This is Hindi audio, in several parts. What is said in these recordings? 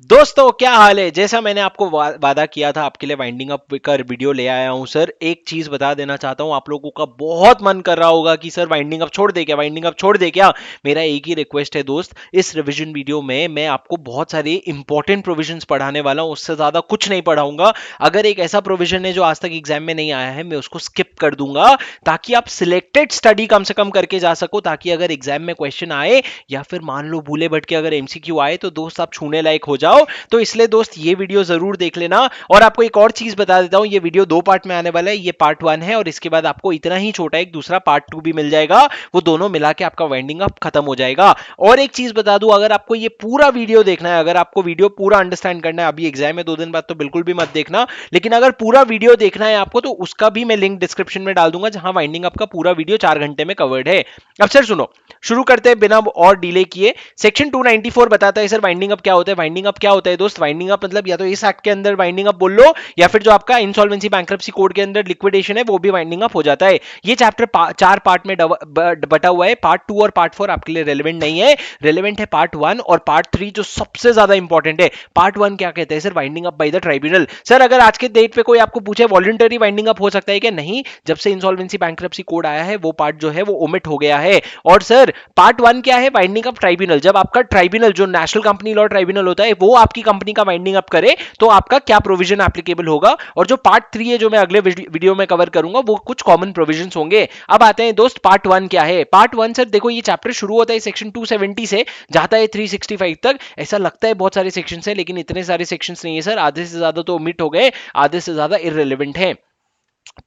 दोस्तों क्या हाल है। जैसा मैंने आपको वादा किया था, आपके लिए वाइंडिंग अप का वीडियो ले आया हूं सर। एक चीज बता देना चाहता हूं, आप लोगों का बहुत मन कर रहा होगा कि सर वाइंडिंग अप छोड़ दे क्या, वाइंडिंग अप छोड़ दे क्या। मेरा एक ही रिक्वेस्ट है दोस्त, इस रिवीजन वीडियो में मैं आपको बहुत सारे इंपॉर्टेंट प्रोविजंस पढ़ाने वाला हूं, उससे ज्यादा कुछ नहीं पढ़ाऊंगा। अगर एक ऐसा प्रोविजन है जो आज तक एग्जाम में नहीं आया है, मैं उसको स्किप कर दूंगा, ताकि आप सिलेक्टेड स्टडी कम से कम करके जा सको, ताकि अगर एग्जाम में क्वेश्चन आए या फिर मान लो भूले भटके अगर एमसीक्यू आए तो दोस्त आप छूने लायक हो जाओ। तो इसलिए दोस्त ये वीडियो जरूर देख लेना। और आपको एक और चीज बता देता हूं, ये वीडियो दो पार्ट में आने वाला है। ये पार्ट वन है और इसके बाद आपको इतना ही छोटा एक दूसरा पार्ट टू भी मिल जाएगा। वो दोनों मिला के आपका वाइंडिंग अप खत्म हो जाएगा। और एक चीज बता दूं, अगर आपको ये पूरा वीडियो देखना है, अगर आपको वीडियो पूरा अंडरस्टैंड करना है, अभी एग्जाम है 2 दिन बाद तो बिल्कुल भी मत देखना, लेकिन अगर पूरा वीडियो देखना है आपको तो उसका भी मैं लिंक डिस्क्रिप्शन में डाल दूंगा, जहां वाइंडिंग अप का पूरा वीडियो 4 घंटे में कवर्ड है। अब सर सुनो, शुरू करते हैं बिना और डिले किए। सेक्शन 294 बताता है सर वाइंडिंग अप क्या होता है। वाइंडिंग अप क्या होता है दोस्त, वाइंडिंग अप मतलब या तो इस एक्ट के अंदर वाइंडिंग अप बोल लो, या फिर जो आपका इंसॉल्वेंसी बैंक्रप्सी कोड के अंदर लिक्विडेशन है वो भी वाइंडिंग अप हो जाता है। ये चैप्टर 4 पार्ट में बटा हुआ है। पार्ट 2 और पार्ट 4 आपके लिए रेलिवेंट नहीं है, रेलिवेंट है पार्ट 1 और पार्ट 3 जो सबसे ज्यादा इंपॉर्टेंट है। पार्ट 1 क्या कहते हैं sir, winding up by the tribunal. Sir अगर आज के डेट पे कोई आपको पूछे वॉलंटरी वाइंडिंग अप हो सकता है क्या, नहीं, जब से इंसॉल्वेंसी बैंक्रप्सी कोड आया है वो पार्ट जो है वो ओमिट हो गया है। और सर पार्ट 1 क्या है, वाइंडिंग अप ट्राइब्यूनल। जब आपका ट्राइब्यूनल जो नेशनल कंपनी लॉ ट्राइब्यूनल होता है वो आपकी कंपनी का वाइंडिंग अप करे तो आपका क्या प्रोविजन एप्लीकेबल होगा। और जो पार्ट 3 है जो मैं अगले वीडियो में कवर करूंगा, वो कुछ कॉमन प्रोविजन होंगे। अब आते हैं दोस्त पार्ट 1 क्या है। पार्ट 1 सर देखो, ये चैप्टर शुरू होता है सेक्शन 270 से, जाता है 365 तक। ऐसा लगता है बहुत सारे सेक्शन है, लेकिन इतने सारे सेक्शन नहीं है सर, आधे से ज्यादा तो ओमिट हो गए, आधे से ज्यादा इररिलेवेंट है।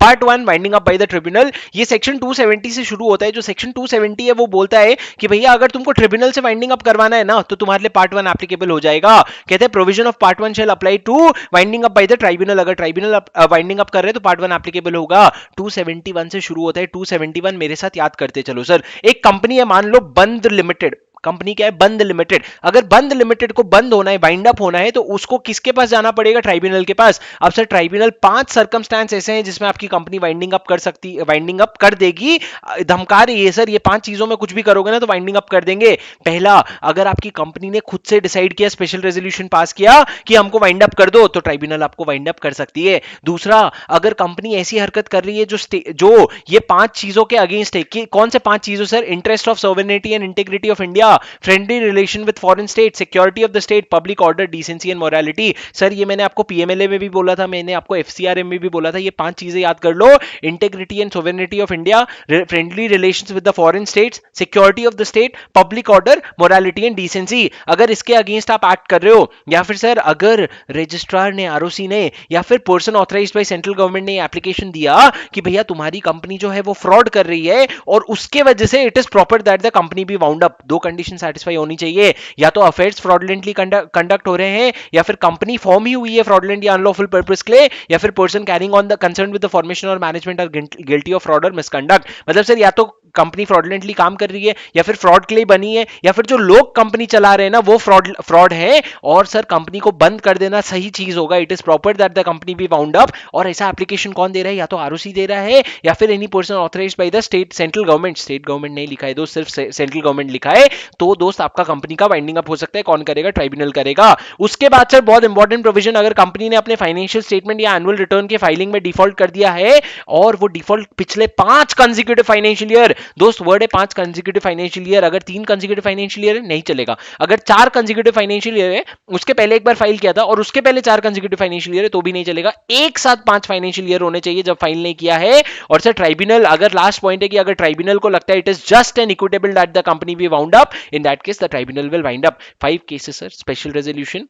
Part 1 winding up by the tribunal, ये सेक्शन 270 से शुरू होता है। जो सेक्शन 270 है वो बोलता है कि भैया अगर तुमको ट्रिब्यूनल से वाइंडिंग अप करवाना है ना, तो तुम्हारे लिए पार्ट 1 एप्लीकेबल हो जाएगा। कहते हैं provision of part 1 shall apply two winding up by the tribunal. अगर ट्राइब्यूनल वाइंडिंग अप कर रहे हैं तो पार्ट 1 एप्लीकेबल होगा। 271 से शुरू होता है। 271 मेरे साथ याद करते चलो सर। एक कंपनी है, मान लो बंद लिमिटेड। कंपनी क्या है, बंद लिमिटेड। अगर बंद लिमिटेड को बंद होना है, वाइंड अप होना है, तो उसको किसके पास जाना पड़ेगा, ट्राइब्यूनल के पास। अब सर ट्राइब्यूनल 5 सर्कमस्टेंस ऐसे हैं जिसमें आपकी कंपनी वाइंडिंग अप कर सकती, वाइंडिंग अप कर देगी। धमका रही है सर, ये 5 चीजों में कुछ भी करोगे ना तो वाइंडिंग अप कर देंगे। पहला, अगर आपकी कंपनी ने खुद से डिसाइड किया, स्पेशल रेजोल्यूशन पास किया कि हमको वाइंड अप कर दो, तो ट्राइब्यूनल आपको वाइंड अप कर सकती है। दूसरा, अगर कंपनी ऐसी हरकत कर रही है जो ये 5 चीजों के अगेंस्ट है, कि कौन से 5 चीजों sir, interest of sovereignty and integrity of India, friendly relation with foreign state, security of the state, public order, decency and morality. Sir ये मैंने आपको पीएमएलए में भी बोला था, मैंने आपको एफसीआरएम में भी बोला था, ये 5 चीजें याद कर लो। Integrity and sovereignty of India, friendly relations with the foreign states, security of the state, public order, morality and decency. अगर इसके अगेंस्ट आप एक्ट कर रहे हो, या फिर सर अगर रजिस्ट्रार ने, आरओसी ने, या फिर person authorised by central government ने एप्लीकेशन दिया कि भैया तुम्हारी कंपनी जो है वो फ्रॉड कर रही है और उसके वजह से it is proper that the company be wound up, दो कंडीशन सेटिस्फाई होनी चाहिए। या तो अफेयर्स फ्रॉडलेंटली कंडक्ट हो रहे हैं, या फिर कंपनी फॉर्म ही हुई है फ्रॉडलेंट या अनलॉफुल पर्पस के लिए, या फिर person carrying on the concern with the formation और management are guilty of fraud और मिसकंडक्ट। मतलब सर या तो कंपनी फ्रॉडलेंटली काम कर रही है, या फिर फ्रॉड के लिए बनी है, या फिर जो लोग कंपनी चला रहे हैं ना वो फ्रॉड है। और सर कंपनी को बंद कर देना सही चीज होगा, it is proper that the company be wound up. और ऐसा एप्लीकेशन कौन दे रहा है, या तो आरओसी दे रहा है, या फिर any person authorised by the state, central government. State government नहीं लिखा है दोस्त, सिर्फ सेंट्रल गवर्नमेंट लिखा है। तो दोस्त आपका कंपनी का वाइंडिंग अप हो सकता है। कौन करेगा, ट्राइब्यूनल करेगा। उसके बाद सर बहुत इंपॉर्टेंट प्रोविजन, अगर कंपनी ने अपने फाइनेंशियल स्टेटमेंट या एनुअल रिटर्न के फाइलिंग में डिफॉल्ट कर दिया है, और वो डिफॉल्ट पिछले 5 कंसेक्यूटिव फाइनेंशियल ईयर, दोस्त वर्ड है 5 कंसेक्यूटिव फाइनेंशियल ईयर। अगर 3 कंसेक्यूटिव फाइनेंशियल ईयर है नहीं चलेगा। अगर 4 कंसेक्यूटिव फाइनेंशियल ईयर है, उसके पहले एक बार फाइल किया था और उसके पहले 4 कंसेक्यूटिव फाइनेंशियल ईयर है तो भी नहीं चलेगा। एक साथ 5 फाइनेंशियल ईयर होने चाहिए जब फाइल नहीं किया है। और सर ट्राइब्यूनल, अगर लास्ट पॉइंट है कि अगर ट्राइब्यूनल को लगता है it is just and equitable that the company be wound up, in that case the tribunal will wind up. 5 cases sir, special resolution,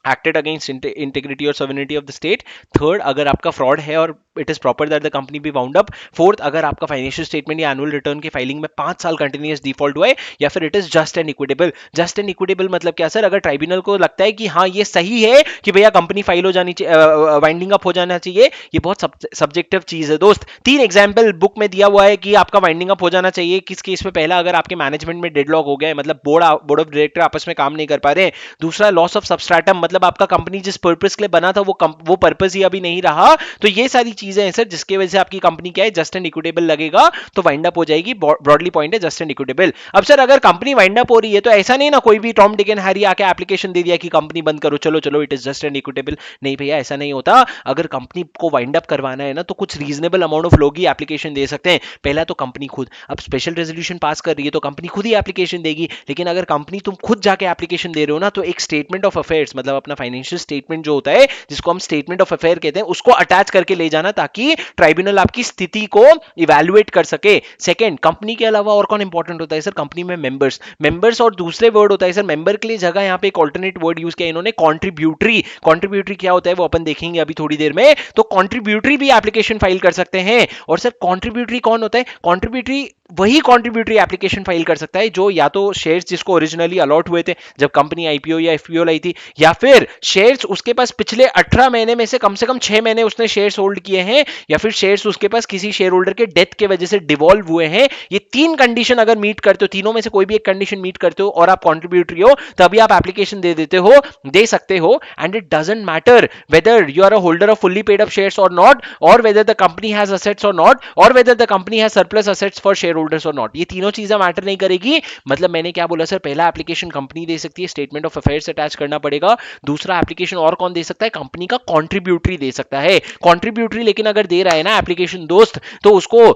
acted against integrity or sovereignty of the state. Third, अगर आपका फ्रॉड है और it is proper that the company be wound up. Fourth, अगर आपका फाइनेंशियल स्टेटमेंट या एनुअल रिटर्न की फाइलिंग में 5 साल कंटिन्यूअस डिफॉल्ट हुआ है, या फिर it is just and equitable. Just and equitable मतलब क्या सर, अगर ट्राइब्यूनल को लगता है कि हाँ ये सही है कि भैया कंपनी फाइल हो जानी चाहिए, वाइंडिंग अप हो जाना चाहिए, ये बहुत सब्जेक्टिव चीज है दोस्त। 3 एग्जाम्पल बुक में दिया हुआ है कि आपका वाइंडिंग अप हो जाना चाहिए किस केस में। पहला, अगर आपके मैनेजमेंट में डेडलॉक हो गया है, मतलब बोर्ड ऑफ डायरेक्टर आपस में काम नहीं कर पा रहे हैं। दूसरा, लॉस ऑफ सबस्ट्रेटम, मतलब आपका कंपनी जिस पर्पस के लिए बना था वो पर्पस ही अभी नहीं रहा। तो ये सारी चीजें हैं सर जिसकी वजह से आपकी कंपनी क्या है, जस्ट एंड इक्विटेबल लगेगा, तो वाइंड अप हो जाएगी। ब्रॉडली पॉइंट है जस्ट एंड इक्विटेबल। अब सर अगर कंपनी वाइंड अप हो रही है तो ऐसा नहीं ना कोई भी टॉम डिक एंड हैरी आके एप्लीकेशन दे दिया कि कंपनी बंद करो, चलो चलो it is just and equitable. नहीं भैया, ऐसा नहीं होता। अगर कंपनी को वाइंड अप करवाना है ना तो कुछ रीजनेबल अमाउंट ऑफ लोग ही एप्लीकेशन दे सकते हैं। पहला तो कंपनी खुद, अब स्पेशल रेजोल्यूशन पास कर रही है तो कंपनी खुद ही एप्लीकेशन देगी। लेकिन अगर कंपनी तुम खुद जाके एप्लीकेशन दे रहे हो ना, तो एक स्टेटमेंट ऑफ अफेयर्स, मतलब अपना फाइनेंशियल स्टेटमेंट जो होता है, जिसको हम स्टेटमेंट ऑफ अफेयर कहते हैं, उसको अटैच करके ले जाना ताकि ट्राइब्यूनल आपकी स्थिति को इवैल्यूएट कर सके। सेकंड, कंपनी के अलावा और कौन इंपॉर्टेंट होता है सर? कंपनी में मेंबर्स। मेंबर्स और दूसरे वर्ड होता है सर, मेंबर के लिए जगह यहाँ पे एक ऑल्टरनेट वर्ड यूज किया इन्होंने, कॉन्ट्रीब्यूटरी। कॉन्ट्रीब्यूटरी क्या होता है वो अपन देखेंगे अभी थोड़ी देर में। तो कॉन्ट्रीब्यूटरी भी एप्लीकेशन फाइल कर सकते हैं। और सर कॉन्ट्रीब्यूटरी कौन होता है? कॉन्ट्रीब्यूटरी वही कॉन्ट्रीब्यूटरी एप्लीकेशन फाइल कर सकता है जो या तो शेयर्स जिसको ओरिजिनली अलॉट हुए थे जब कंपनी आईपीओ या एफपीओ लाई थी, या फिर शेयर्स उसके पास पिछले 18 महीने में से कम 6 महीने उसने शेयर्स होल्ड किए हैं, या फिर शेयर्स उसके पास किसी शेयर होल्डर के डेथ के वजह से डिवॉल्व हुए हैं। ये तीन कंडीशन अगर मीट करते हो, तीनों में से कोई भी एक कंडीशन मीट करते हो और आप कॉन्ट्रीब्यूटरी हो, तभी आप एप्लीकेशन दे सकते हो। And it doesn't matter whether you are a holder of fully paid up shares और नॉट, और whether the company has assets और नॉट, और whether the company has surplus assets for shareholders और नॉट। ये तीनों चीजें मैटर नहीं करेगी। मतलब मैंने क्या बोला सर, पहला एप्लीकेशन कंपनी दे सकती है, स्टेटमेंट ऑफ अफेयर्स अटैच करना पड़ेगा। दूसरा एप्लीकेशन और कौन दे सकता है? कंपनी का कॉन्ट्रीब्यूटरी दे सकता है। कॉन्ट्रीब्यूटरी लेकिन अगर दे रहा है ना एप्लीकेशन दोस्त, तो उसको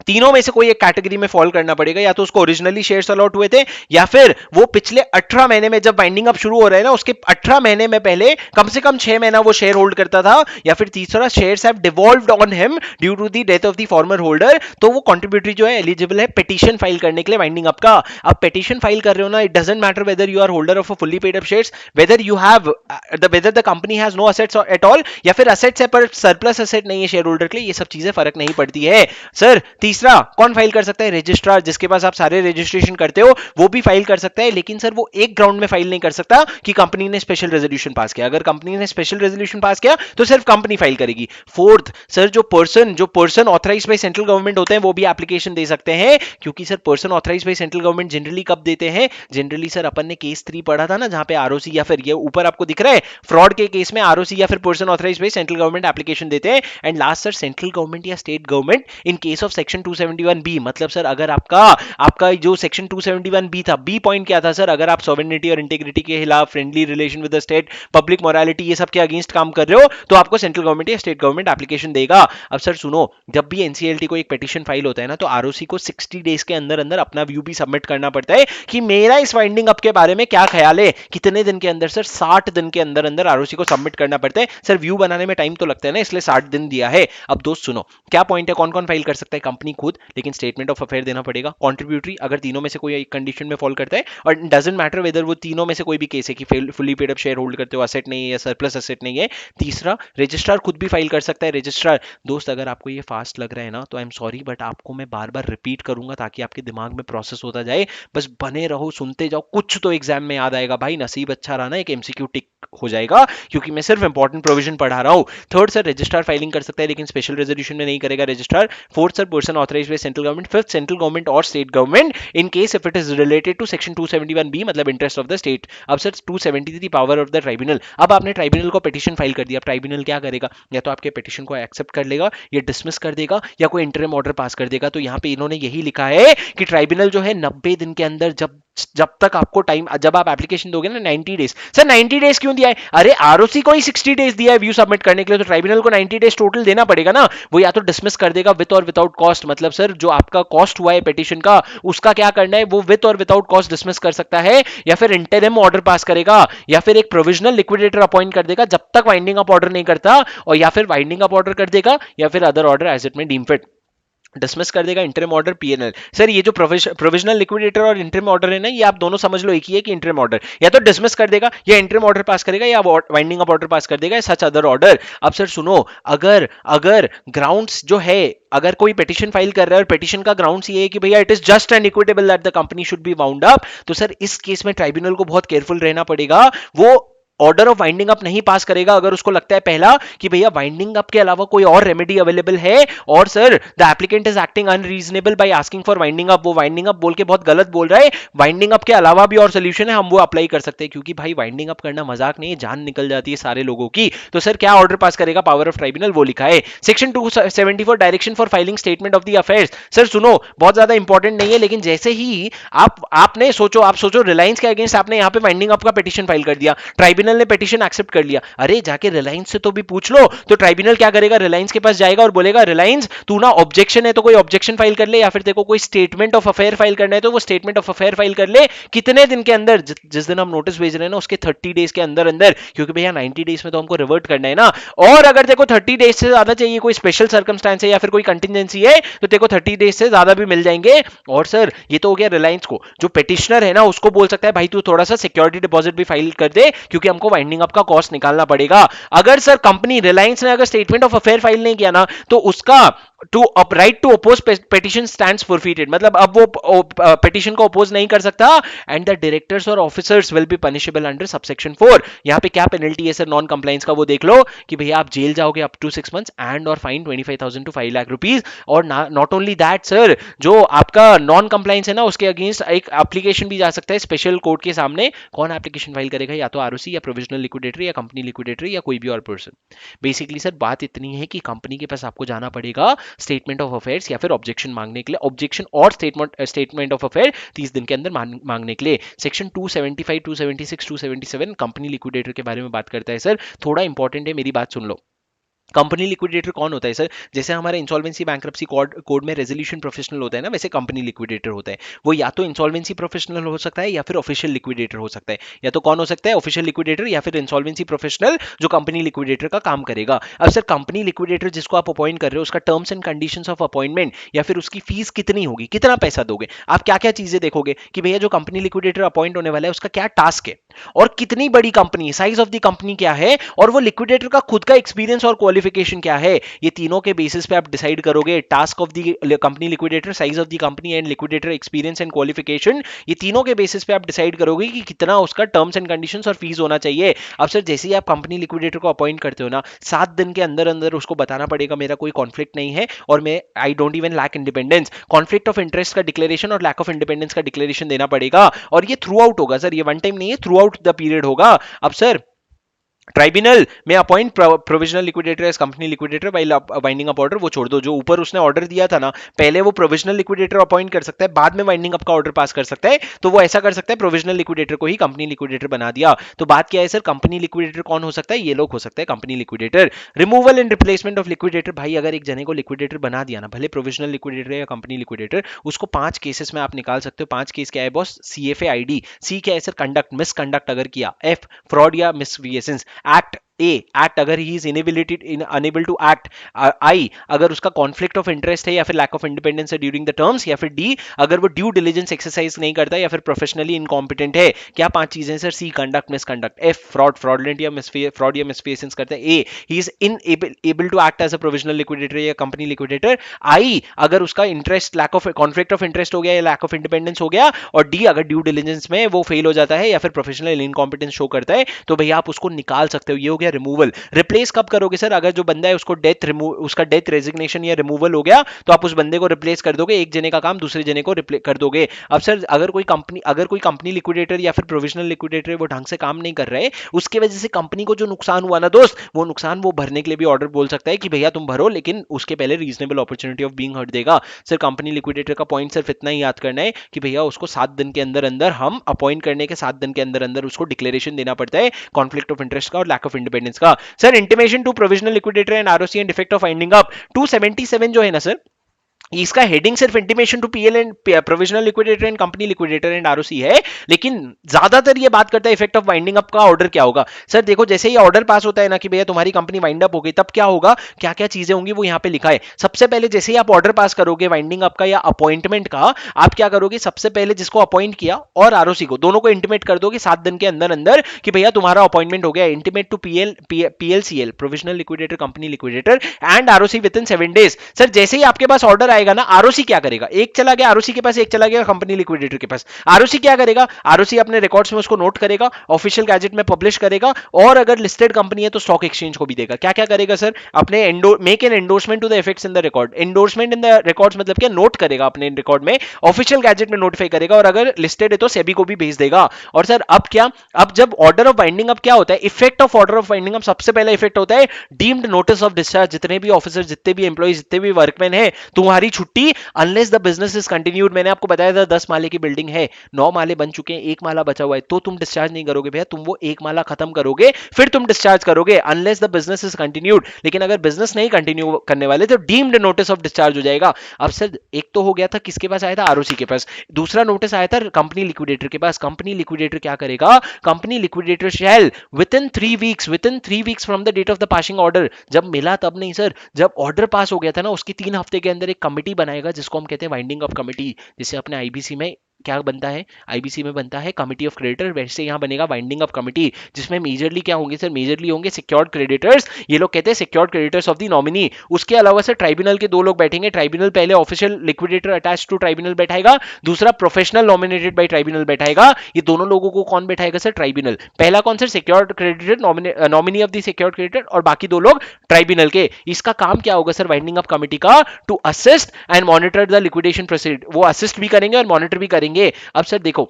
तीनों में से कोई एक कैटेगरी में फॉल करना पड़ेगा। या तो उसको ओरिजिनली शेयर्स अलॉट हुए थे, या फिर वो पिछले 18 महीने में जब बाइंडिंग अप शुरू हो रहा है ना, उसके 18 महीने में पहले कम से कम 6 महीना वो शेयर होल्ड करता था, या फिर तीसरा shares have devolved on him due to the death of the former holder. तो वो कॉन्ट्रीब्यूटरी जो है एलिजिबल है पिटीशन फाइल करने के लिए वाइंडिंग अप का। अब पिटीशन फाइल कर रहे हो ना, it doesn't matter whether you are holder of a fully paid up shares, whether the company has no assets at all, या फिर असेट्स है पर सरप्लस असेट नहीं है शेयर होल्डर के लिए, ये सब चीजें फर्क नहीं पड़ती है। सर तीसरा कौन फाइल कर सकता है? रजिस्ट्रार, जिसके पास आप सारे रजिस्ट्रेशन करते हो वो भी फाइल कर सकता है। लेकिन सर वो एक ग्राउंड में फाइल नहीं कर सकता कि कंपनी ने स्पेशल रेजोल्यूशन पास किया। अगर कंपनी ने स्पेशल रेजोल्यूशन पास किया तो सिर्फ कंपनी फाइल करेगी। फोर्थ सर, जो person authorised by central government होते हैं वो भी एप्लीकेशन दे सकते हैं। क्योंकि sir person authorised by central government generally कब देते हैं? जनरली सर अपन ने केस 3 पढ़ा था ना, जहां पे आरओसी या फिर ये ऊपर आपको दिख रहा है फ्रॉड के केस में आरओसी या फिर person authorised by central government application देते हैं। And last sir, central government या state government in case of section 271 B, मतलब सर अगर आपका जो सेक्शन 271 बी था, बी पॉइंट क्या था सर? अगर आप सॉवरेनिटी और इंटीग्रिटी के खिलाफ, friendly relation with the state, public morality, ये सब के अगेंस्ट काम कर रहे हो, तो आपको सेंट्रल गवर्नमेंट या स्टेट गवर्नमेंट एप्लीकेशन देगा। अब सर सुनो, जब भी एनसीएलटी को एक पिटीशन फाइल होता है ना, तो आरओसी को 60 डेज के अंदर अंदर अपना व्यू भी सबमिट करना पड़ता है कि मेरा इस वाइंडिंग अप के बारे में क्या ख्याल है। कितने दिन के अंदर सर? 60 दिन के अंदर अंदर आरओसी को सबमिट करना पड़ता है। सर व्यू बनाने में टाइम तो लगता है ना, इसलिए 60 दिन दिया है। अब दोस्त सुनो, क्या पॉइंट है, कौन कौन फाइल कर सकता है? कंपनी खुद, लेकिन स्टेटमेंट ऑफ अफेयर देना पड़ेगा। कॉन्ट्रीब्यूटरी, अगर तीनों में से कोई एक कंडीशन में फॉल करता है, और डजंट मैटर वेदर वो तीनों में से कोई भी केस है कि fully paid up share hold करते हो, असेट नहीं है या सरप्लस असेट नहीं है। तीसरा, रजिस्ट्रार खुद भी फाइल कर सकता है। रजिस्ट्रार दोस्त, अगर आपको ये फास्ट लग रहा है ना तो आई एम सॉरी, बट आपको मैं बार बार रिपीट करूंगा ताकि आपके दिमाग में प्रोसेस होता जाए। बस बने रहो, सुनते जाओ, कुछ तो एग्जाम में याद आएगा भाई। नसीब अच्छा रहा ना, एक एमसीक्यू टिक हो जाएगा, क्योंकि मैं सिर्फ इंपॉर्टेंट प्रोविजन पढ़ा रहा हूं। थर्ड सर, रजिस्ट्रार फाइलिंग कर सकता है लेकिन स्पेशल रेजोल्यूशन में नहीं करेगा registrar. Fourth sir, person authorised by central government. Fifth, central government और state government in case if it is related to section 271 B, मतलब इंटरेस्ट ऑफ द स्टेट। अब सर 270 थी पावर ऑफ द ट्राइब्यूनल। अब आपने ट्राइब्यूनल को पिटीशन फाइल कर दिया, अब ट्राइब्यूनल क्या करेगा? या तो आपके पिटीशन को एक्सेप्ट कर लेगा, या डिसमिस कर देगा, या कोई इंटरिम ऑर्डर पास कर देगा। तो यहाँ पे इन्होंने यही लिखा है कि ट्राइब्यूनल जो है 90 दिन के अंदर, जब तक आपको टाइम, जब आप एप्लीकेशन दोगे ना 90 डेज। सर 90 डेज क्यों दिया है? अरे आरओसी को ही 60 डेज दिया है व्यू सबमिट करने के लिए, तो ट्राइब्यूनल को 90 डेज टोटल देना पड़ेगा ना। वो या तो डिसमिस कर देगा विद और विदाउट कॉस्ट, मतलब सर जो आपका कॉस्ट हुआ है पिटीशन का, उसका क्या करना है, वो विद और विदाउट कॉस्ट डिसमिस कर सकता है, या फिर इंटरिम ऑर्डर पास करेगा, या फिर एक प्रोविजनल लिक्विडेटर अपॉइंट कर देगा जब तक वाइंडिंग अप ऑर्डर नहीं करता, और या फिर वाइंडिंग अप ऑर्डर कर देगा, या फिर अदर ऑर्डर एज इट में डीम फिट। डिसमिस कर देगा इंटरिम ऑर्डर, पीएनएल। सर ये जो प्रोविजनल लिक्विडेटर और इंटरिम ऑर्डर है ना, ये आप दोनों समझ लो एक ही है कि इंटरिम ऑर्डर या तो डिसमिस कर देगा, या इंटरिम ऑर्डर पास करेगा, या वाइंडिंग अप ऑर्डर पास कर देगा, सच अदर ऑर्डर। अब सर सुनो, अगर अगर ग्राउंड्स जो है, अगर कोई पिटीशन फाइल कर रहा है और पिटीशन का ग्राउंड्स ये है कि भैया it is just and equitable that the company should B wound up, तो सर इस केस में ट्राइब्यूनल को बहुत केयरफुल रहना पड़ेगा। वो ऑर्डर ऑफ वाइंडिंग अप नहीं पास करेगा अगर उसको लगता है पहला कि भैया वाइंडिंग अप के अलावा कोई और रेमेडी अवेलेबल है, और sir the applicant is acting unreasonable by asking for winding up, वो वाइंडिंग अप बोल के बहुत गलत बोल रहा है, वाइंडिंग अप के अलावा भी और सोल्यूशन है, हम वो अप्लाई कर सकते हैं, क्योंकि भाई वाइंडिंग अप करना मजाक नहीं है, जान निकल जाती है सारे लोगों की। तो सर क्या ऑर्डर पास करेगा पावर ऑफ ट्राइब्यूनल, वो लिखा है section 274 direction for filing statement of the affairs. Sir सुनो, बहुत ज्यादा इंपॉर्टेंट नहीं है, लेकिन जैसे ही आपने सोचो, आप सोचो रिलायंस के अगेंस्ट आपने यहां पे वाइंडिंग अप का पिटीशन फाइल कर दिया, ट्राइब्यूनल ने पिटीशन एक्सेप्ट कर लिया, अरे जाके रिलायंस से तो भी पूछ लो। तो ट्राइब्यूनल क्या करेगा, रिलायंस के पास जाएगा और बोलेगा रिलायंस तू ना ऑब्जेक्शन है तो कोई ऑब्जेक्शन फाइल कर ले, या फिर तेरे को कोई स्टेटमेंट ऑफ अफेयर फाइल करना है तो वो स्टेटमेंट ऑफ अफेयर फाइल कर ले। कितने दिन के अंदर, जिस दिन हम नोटिस भेज रहे हैं ना उसके 30 डेज के अंदर अंदर, क्योंकि भैया 90 डेज में तो हमको रिवर्ट करना है ना। और अगर देखो 30 डेज से ज्यादा चाहिए, कोई स्पेशल सर्कमस्टांस है या फिर कोई कंटिजेंसी है, तो देखो 30 डेज से ज्यादा भी मिल जाएंगे। और सर ये तो हो गया रिलायंस को, जो पिटिशनर है ना उसको बोल सकता है भाई तू थोड़ा सा सिक्योरिटी डिपॉजिट भी फाइल कर दे, क्योंकि हमको वाइंडिंग अप का कॉस्ट निकालना पड़ेगा। अगर सर कंपनी रिलायंस ने अगर स्टेटमेंट ऑफ अफेयर फाइल नहीं किया ना, तो उसका right to oppose petition stands forfeited, मतलब अब वो पिटिशन को अपोज नहीं कर सकता, एंड द डायरेक्टर्स और officers will be punishable under subsection 4। यहां पे क्या पेनल्टी है सर नॉन कंप्लायंस का, वो देख लो कि भैया आप जेल जाओगे अप टू 6 मंथ्स एंड और फाइन 25,000 टू 5 लाख रुपीज। और नॉट ओनली दैट सर, जो आपका नॉन कंप्लायंस है ना उसके अगेंस्ट एक एप्लीकेशन भी जा सकता है स्पेशल कोर्ट के सामने। कौन एप्लीकेशन फाइल करेगा, या तो आरओसी या प्रोविजनल लिक्विडेटरी या कंपनी लिक्विडेटरी या कोई भी और पर्सन। बेसिकली सर बात इतनी है कि कंपनी के पास आपको जाना पड़ेगा स्टेटमेंट ऑफ अफेयर्स या फिर ऑब्जेक्शन मांगने के लिए, ऑब्जेक्शन और स्टेटमेंट ऑफ अफेयर 30 दिन के अंदर मांगने के लिए। सेक्शन 275, 276, 277 कंपनी लिक्विडेटर के बारे में बात करता है सर, थोड़ा इंपॉर्टेंट है, मेरी बात सुन लो। कंपनी लिक्विडेटर कौन होता है सर, जैसे हमारे इंसॉल्वेंसी बैंक्रप्सी कोड में रेजोल्यूशन प्रोफेशनल होता है ना, वैसे कंपनी लिक्विडेटर होता है। वो या तो इंसॉल्वेंसी प्रोफेशनल हो सकता है या फिर ऑफिशियल लिक्विडेटर हो सकता है, या तो कौन हो सकता है ऑफिशियल लिक्विडेटर या फिर इंसॉल्वेंसी प्रोफेशनल जो कंपनी लिक्विडेटर का काम करेगा। अब सर कंपनी लिक्विडेटर जिसको आप अपॉइंट कर रहे हो उसका terms and conditions of appointment या फिर उसकी फीस कितनी होगी, कितना पैसा दोगे, आप क्या क्या चीजें देखोगे कि भैया जो कंपनी लिक्विडेटर अपॉइंट होने वाला है उसका क्या टास्क है, और कितनी बड़ी company, size of the company क्या है, और वो लिक्विडेटर का खुद का एक्सपीरियंस और क्वालिफिकेशन क्या है। ये तीनों के बेसिस पे आप डिसाइड करोगे task of the company liquidator, size of the company and liquidator experience and qualification. ये तीनों के बेसिस पे आप डिसाइड करोगे कि कितना उसका टर्म्स एंड कंडीशंस और फीस होना चाहिए। अब सर जैसे ही आप कंपनी लिक्विडेटर को अपॉइंट करते हो ना, 7 दिन के अंदर अंदर उसको बताना पड़ेगा मेरा कोई कॉन्फ्लिक्ट नहीं है और मैं I don't even lack independence, conflict of interest का डिक्लेरेशन और लैक ऑफ इंडिपेंडेंस का डिक्लेरेशन देना पड़ेगा। और ये थ्रू आउट होगा सर, ये वन टाइम नहीं है, थ्रू आउट द पीरियड होगा। अब सर ट्राइब्यूनल में appoint provisional liquidator as company liquidator by winding up order, वो छोड़ दो, जो ऊपर उसने ऑर्डर दिया था ना, पहले वो प्रोविजनल लिक्विडेटर अपॉइंट कर सकता है, बाद में वाइंडिंग अप का ऑर्डर पास कर सकता है, तो वो ऐसा कर सकता है प्रोविजनल लिक्विडेटर को ही कंपनी लिक्विडेटर बना दिया। तो बात क्या है सर, कंपनी लिक्विडेटर कौन हो सकता है, ये लोग हो सकते हैं company liquidator. Removal and replacement of liquidator, भाई अगर एक जने को लिक्विडेटर बना दिया ना, भले प्रोविजनल लिक्विडेटर या कंपनी लिक्विडेटर, उसको 5 केसेस में आप निकाल सकते हो। 5 केस क्या है बॉस, CFA ID, सी क्या है सर कंडक्ट, मिसकंडक्ट अगर किया, F फ्रॉड या मिसविएसेंस, एक्ट एक्ट अगर he is unable to act, I अगर उसका कॉन्फ्लिक्ट ऑफ इंटरेस्ट है या फिर लैक ऑफ इंडिपेंडेंस है ड्यूरिंग द टर्म्स, या फिर डी अगर वो ड्यू डिलिजेंस एक्सरसाइज नहीं करता या फिर प्रोफेशनली इनकॉम्पिटेंट है। क्या 5 चीजें sir, C conduct, misconduct, F fraud, fraudulent या फ्रॉड या मिसफिएसेंस करता है, A he is unable to act as a provisional liquidator या कंपनी लिक्विडेटर, आई अगर उसका interest lack of conflict of interest हो गया या लैक ऑफ इंडिपेंडेंस हो गया, और डी अगर ड्यू डिलिजेंस में वो फेल हो जाता है या फिर प्रोफेशनल इनकॉम्पिटेंस शो करता है, तो भैया आप उसको निकाल सकते हो। ये हो गया रिमूवल। रिप्लेस कब करोगे सर, अगर जो बंदा है उसको उसका डेथ रेजिग्नेशन या रिमूवल हो गया, तो आप उस बंदे को रिप्लेस कर दोगे, एक जने का काम दूसरे जने को कर दोगे। अब सर अगर कोई कंपनी लिक्विडेटर या फिर प्रोविजनल लिक्विडेटर वो ढंग से काम नहीं कर रहे, उसके वजह से कंपनी को जो नुकसान हुआ ना दोस्त, वो नुकसान वो भरने के लिए भी ऑर्डर बोल सकता है कि भैया तुम भरो, लेकिन उसके पहले reasonable opportunity of being heard देगा। सर कंपनी लिक्विडेटर का पॉइंट सिर्फ इतना ही याद करना है कि भैया उसको 7 दिन के अंदर अंदर, हम अपॉइंट करने के 7 दिन के अंदर अंदर उसको डिक्लेरेशन देना पड़ता है कॉन्फ्लिक्ट ऑफ इंटरेस्ट का और लैक ऑफ इंडिपेंडेंस का। Sir intimation to provisional liquidator and ROC and effect of winding up, 277 जो है ना सर, इसका हेडिंग सिर्फ intimation to PL and provisional liquidator and company liquidator and ROC है, लेकिन ज्यादातर ये बात करता है इफेक्ट ऑफ वाइंडिंग अप का ऑर्डर क्या होगा। सर देखो जैसे ही ऑर्डर पास होता है ना कि भैया तुम्हारी कंपनी वाइंड अप हो गई, तब क्या होगा, क्या क्या चीजें होंगी वो यहां पे लिखा है। सबसे पहले जैसे ही आप ऑर्डर पास करोगे वाइंडिंग अप का या अपॉइंटमेंट का, आप क्या करोगे, सबसे पहले जिसको अपॉइंट किया और आरओसी को, दोनों को इंटीमेट कर दोगे 7 दिन के अंदर अंदर कि भैया तुम्हारा अपॉइंटमेंट हो गया। Intimate to PLCL provisional liquidator company liquidator and ROC within 7 days. Sir जैसे ही आपके पास ऑर्डर आएगा जाएगा ना, आरओसी क्या करेगा, एक चला गया आरओसी के पास, एक चला गया कंपनी लिक्विडेटर के पास। आरओसी क्या करेगा, आरओसी अपने रिकॉर्ड्स में उसको नोट करेगा, ऑफिशियल गैजेट में पब्लिश करेगा, और अगर लिस्टेड कंपनी है तो स्टॉक एक्सचेंज को भी देगा। क्या क्या करेगा सर, अपने make an endorsement to the effects in the record. Endorsement in the records मतलब क्या, नोट करेगा अपने रिकॉर्ड में, ऑफिशियल गैजेट में नोटिफाई करेगा, और अगर लिस्टेड है तो सेबी को भी भेज देगा। और सर अब क्या, अब जब ऑर्डर ऑफ बाइंडिंग अप क्या होता है, effect of order of binding up, सबसे पहला इफेक्ट होता है डीम्ड नोटिस ऑफ डिस्चार्ज। जितने भी ऑफिसर, जितने भी एम्प्लॉइज, जितने भी वर्कमैन है, तुम्हारी छुट्टी unless the business is continued. मैंने आपको बताया था 10 माले की बिल्डिंग है, 9 माले बन चुके हैं, एक माला बचा हुआ है, तो तुम डिस्चार्ज नहीं करोगे भैया, तुम वो एक माला खत्म करोगे फिर तुम डिस्चार्ज करोगे, unless the business is continued. लेकिन अगर बिजनेस नहीं कंटिन्यू करने वाले तो डीम्ड नोटिस ऑफ डिस्चार्ज हो जाएगा। अब सर एक तो हो गया था किसके पास आया था, आरओसी के पास, दूसरा नोटिस आया था कंपनी लिक्विडेटर के पास। कंपनी लिक्विडेटर क्या करेगा, company liquidator shall within 3 weeks from the date of the passing order, जब मिला तब नहीं सर, जब ऑर्डर पास हो गया था ना उसके 3 हफ्ते के अंदर एक कमिटी बनाएगा जिसको हम कहते हैं वाइंडिंग अप कमिटी। जिसे अपने आईबीसी में क्या बनता है, आईबीसी में बनता है कमिटी ऑफ क्रेडिटर, वैसे यहां बनेगा वाइंडिंग अप कमिटी, जिसमें मेजरली क्या होंगे सर, मेजरली होंगे सिक्योर्ड क्रेडिटर्स, ये लोग कहते हैं secured creditors of the nominee. उसके अलावा सर ट्राइब्यूनल के 2 लोग बैठेंगे, ट्राइब्यूनल पहले official liquidator attach to tribunal बैठाएगा, दूसरा प्रोफेशनल नॉमिनेटेड बाय ट्राइब्यूनल बैठाएगा। ये दोनों लोगों को कौन बैठाएगा सर, ट्राइब्यूनल। पहला कौन sir, secured creditor, nominee of the secured creditor, और बाकी 2 लोग ट्राइब्यूनल के। इसका काम क्या होगा सर वाइंडिंग अप कमिटी का, to assist and monitor the liquidation proceed. वो असिस्ट भी करेंगे और मॉनिटर भी करेंगे। अब सर देखो,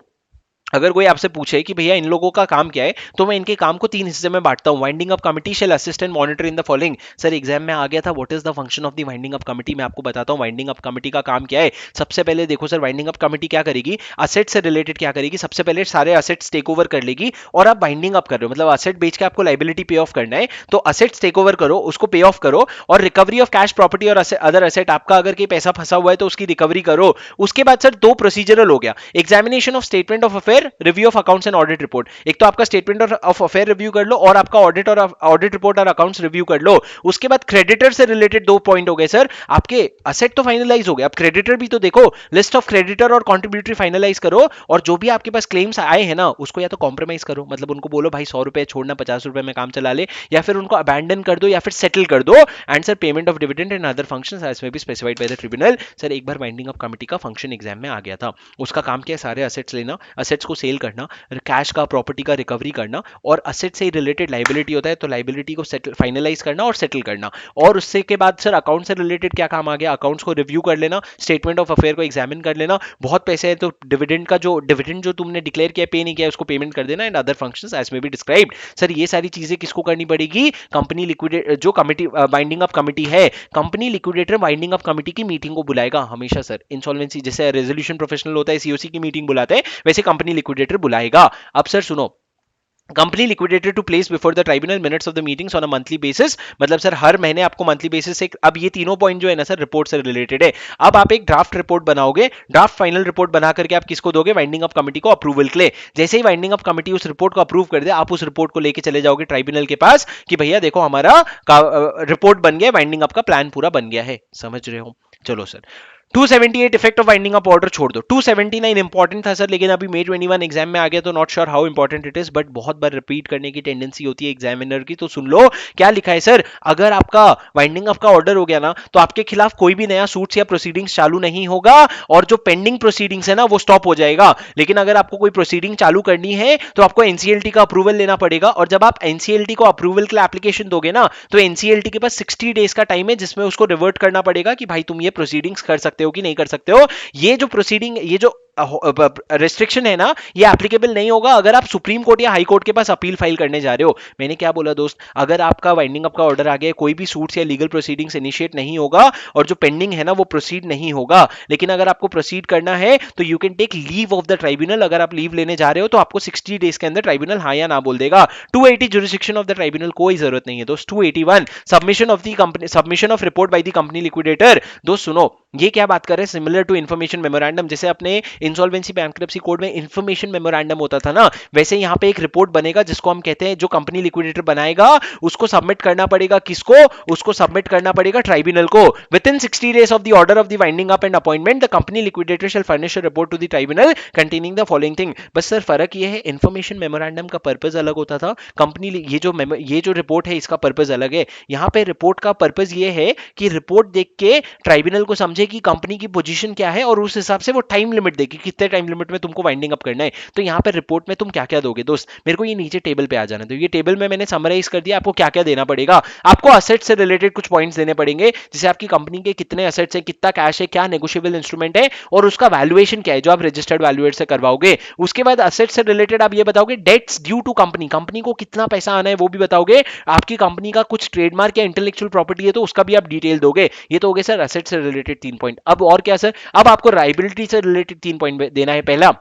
अगर कोई आपसे पूछे कि भैया इन लोगों का काम क्या है, तो मैं इनके काम को 3 हिस्से में बांटता हूं। Winding up committee shall assist and monitor in the following. Sir exam में आ गया था, what is the function of the winding up committee, मैं आपको बताता हूं वाइंडिंग अप कमिटी का काम क्या है। सबसे पहले देखो सर, वाइंडिंग अप कमिटी क्या करेगी, असेट से रिलेटेड क्या करेगी, सबसे पहले सारे असेट्स टेक ओवर कर लेगी। और आप बाइंडिंग अप कर रहे हो, मतलब असेट बेच के आपको लाइबिलिटी पे ऑफ करना है, तो असेट्स टेक ओवर करो, उसको पे ऑफ करो, और रिकवरी ऑफ कैश प्रॉपर्टी और अदर असेट, आपका अगर कोई पैसा फंसा हुआ है तो उसकी रिकवरी करो। उसके बाद सर 2 प्रोसीजरल हो गया, examination of statement of affair, review of accounts and audit report. एक तो आपका स्टेटमेंट ऑफ अफेयर रिव्यू कर लो, और आपका ऑडिट रिपोर्ट और अकाउंट्स रिव्यू कर लो। उसके बाद क्रेडिटर से रिलेटेड 2 पॉइंट हो गए सर, आपके असेट तो फाइनलाइज हो गए, अब क्रेडिटर भी तो देखो, लिस्ट ऑफ क्रेडिटर और कॉन्ट्रीब्यूटरी फाइनलाइज करो, और जो भी आपके पास क्लेम्स आए हैं ना उसको या तो कॉम्प्रोमाइज करो, मतलब उनको बोलो भाई 100 रुपए छोड़ना 50 रुपए में काम चला ले, या फिर उनको अबैंडन कर दो, या फिर सेटल कर दो। And sir payment of dividend and other functions as may be specified by the tribunal. Sir एक बार वाइंडिंग अप कमिटी का फंक्शन एग्जाम में आ गया था, उसका काम क्या है, सारे असेट्स लेना, असेट्स को सेल करना, कैश का प्रॉपर्टी का रिकवरी करना, और असेट से रिलेटेड लाइबिलिटी होता है तो लाइबिलिटी को सेटल फाइनलाइज करना और सेटल करना। और उससे के बाद सर अकाउंट से रिलेटेड क्या काम आ गया, अकाउंट्स को रिव्यू कर लेना, स्टेटमेंट ऑफ अफेयर को एग्जामिन कर लेना, बहुत पैसे है तो डिविडेंड जो तुमने डिक्लेयर किया पे नहीं किया उसको पेमेंट कर देना, and other functions as may be described. Sir ये सारी चीजें किसको करनी पड़ेगी, कंपनी लिक्विडेट जो कमिटी बाइंडिंग अप कमिटी है, company liquidator winding up committee की मीटिंग को बुलाएगा हमेशा सर। इंसॉल्वेंसी जैसे रेजोल्यूशन प्रोफेशनल होता है सीओसी की मीटिंग बुलाते हैं, वैसे कंपनी लिक्विडेटर बुलाएगा। अब सर सुनो, company liquidator to place before the tribunal minutes of the meetings on a monthly basis, मतलब सर हर महीने आपको मंथली बेसिस से, अब ये तीनों पॉइंट जो है ना सर रिपोर्ट से रिलेटेड है। अब आप एक ड्राफ्ट रिपोर्ट बनाओगे, ड्राफ्ट फाइनल रिपोर्ट बना करके आप किसको दोगे, वाइंडिंग अप कमिटी को अप्रूवल के लिए। जैसे ही वाइंडिंग अप कमिटी उस रिपोर्ट को अप्रूव कर दे, आप उस रिपोर्ट को लेके चले जाओगे ट्राइब्यूनल के पास कि भैया देखो हमारा रिपोर्ट बन गया, वाइंडिंग अप का प्लान पूरा बन गया है। समझ रहे हो, चलो sir 278 effect of winding up order छोड़ दो, 279 इंपॉर्टेंट था सर, लेकिन अभी May 21 एग्जाम में आ गया तो not sure how important it is, but बहुत बार रिपीट करने की टेंडेंसी होती है एग्जामिनर की, तो सुन लो क्या लिखा है सर। अगर आपका वाइंडिंग अप का ऑर्डर हो गया ना तो आपके खिलाफ कोई भी नया सूट्स या प्रोसीडिंग्स चालू नहीं होगा, और जो पेंडिंग प्रोसीडिंग्स है ना वो स्टॉप हो जाएगा। लेकिन अगर आपको कोई प्रोसीडिंग चालू करनी है तो आपको एनसीएलटी का अप्रूवल लेना पड़ेगा, और जब आप एनसीएलटी को अप्रूवल के लिए एप्लीकेशन दोगे ना तो एनसीएलटी के पास 60 डेज का टाइम है जिसमें उसको रिवर्ट करना पड़ेगा कि भाई तुम ये प्रोसीडिंग्स कर सकते हो कि नहीं कर सकते हो। ये जो प्रोसीडिंग, ये जो रेस्ट्रिक्शन है ना, ये एप्लीकेबल नहीं होगा अगर आप सुप्रीम कोर्ट या हाई कोर्ट के पास अपील फाइल करने जा रहे हो। मैंने क्या बोला दोस्त, अगर आपका वाइंडिंग अप का ऑर्डर आ गया, कोई भी सूट्स या लीगल प्रोसीडिंग्स इनिशिएट नहीं होगा, और जो पेंडिंग है ना वो प्रोसीड नहीं होगा। लेकिन अगर आपको प्रोसीड करना है तो you can take leave of the tribunal. अगर आप लीव लेने जा रहे हो तो आपको 60 डेज के अंदर ट्राइब्यूनल हाँ या ना बोल देगा। 280 जुरिस्डिक्शन ऑफ द ट्राइब्यूनल, कोई जरूरत नहीं है दोस्त। 281 submission of the company, submission of report by the company liquidator. दोस्त सुनो, ये क्या बात कर रहे हैं, सिमिलर टू इंफॉर्मेशन मेमोरेंडम, जैसे अपने इंसॉल्वेंसी बैंक्रप्सी कोड में इंफॉर्मेशन मेमोरेंडम होता था ना, वैसे यहाँ पे एक रिपोर्ट बनेगा जिसको हम कहते हैं, जो कंपनी लिक्विडेटर बनाएगा उसको सबमिट करना पड़ेगा किसको, उसको सबमिट करना पड़ेगा ट्राइब्यूनल को। With in 60 days of the order of the winding up and appointment, the company liquidator shall furnish a report to the tribunal containing the following thing। बस सर फर्क ये है, इंफॉर्मेशन मेमोरेंडम का पर्पस अलग होता था, कंपनी ये जो रिपोर्ट है इसका पर्पस अलग है। यहाँ पे रिपोर्ट का पर्पस ये है कि रिपोर्ट देख के ट्राइब्यूनल को समझे कि कंपनी की पोजीशन क्या है और उस हिसाब से वो टाइम लिमिट दे कि कितने टाइम लिमिट में तुमको वाइंडिंग अप करना है। तो यहाँ पे रिपोर्ट में तुम क्या क्या दोगे दोस्त, मेरे को ये नीचे टेबल पे आ जाना। तो ये टेबल में मैंने समराइज कर दिया आपको क्या क्या देना पड़ेगा। आपको असेट से रिलेटेड कुछ पॉइंट्स देने पड़ेंगे, जैसे आपकी कंपनी के कितने असेट्स हैं, कितना कैश है, क्या नेगोशिएबल इंस्ट्रूमेंट है और उसका वैल्यूएशन क्या है जो आप रजिस्टर्ड वैल्यूएटर से करवाओगे। उसके बाद असेट से रिलेटेड आप ये बताओगे debts due to company, company को कितना पैसा आना है वो भी बताओगे। आपकी कंपनी का कुछ ट्रेडमार्क या इंटेलेक्चुअल प्रॉपर्टी है तो उसका भी आप डिटेल दोगे। ये तो हो गए सर असेट से रिलेटेड 3 पॉइंट। अब और क्या सर, अब आपको लायबिलिटी से रिलेटेड 3 पॉइंट देना है। पहला,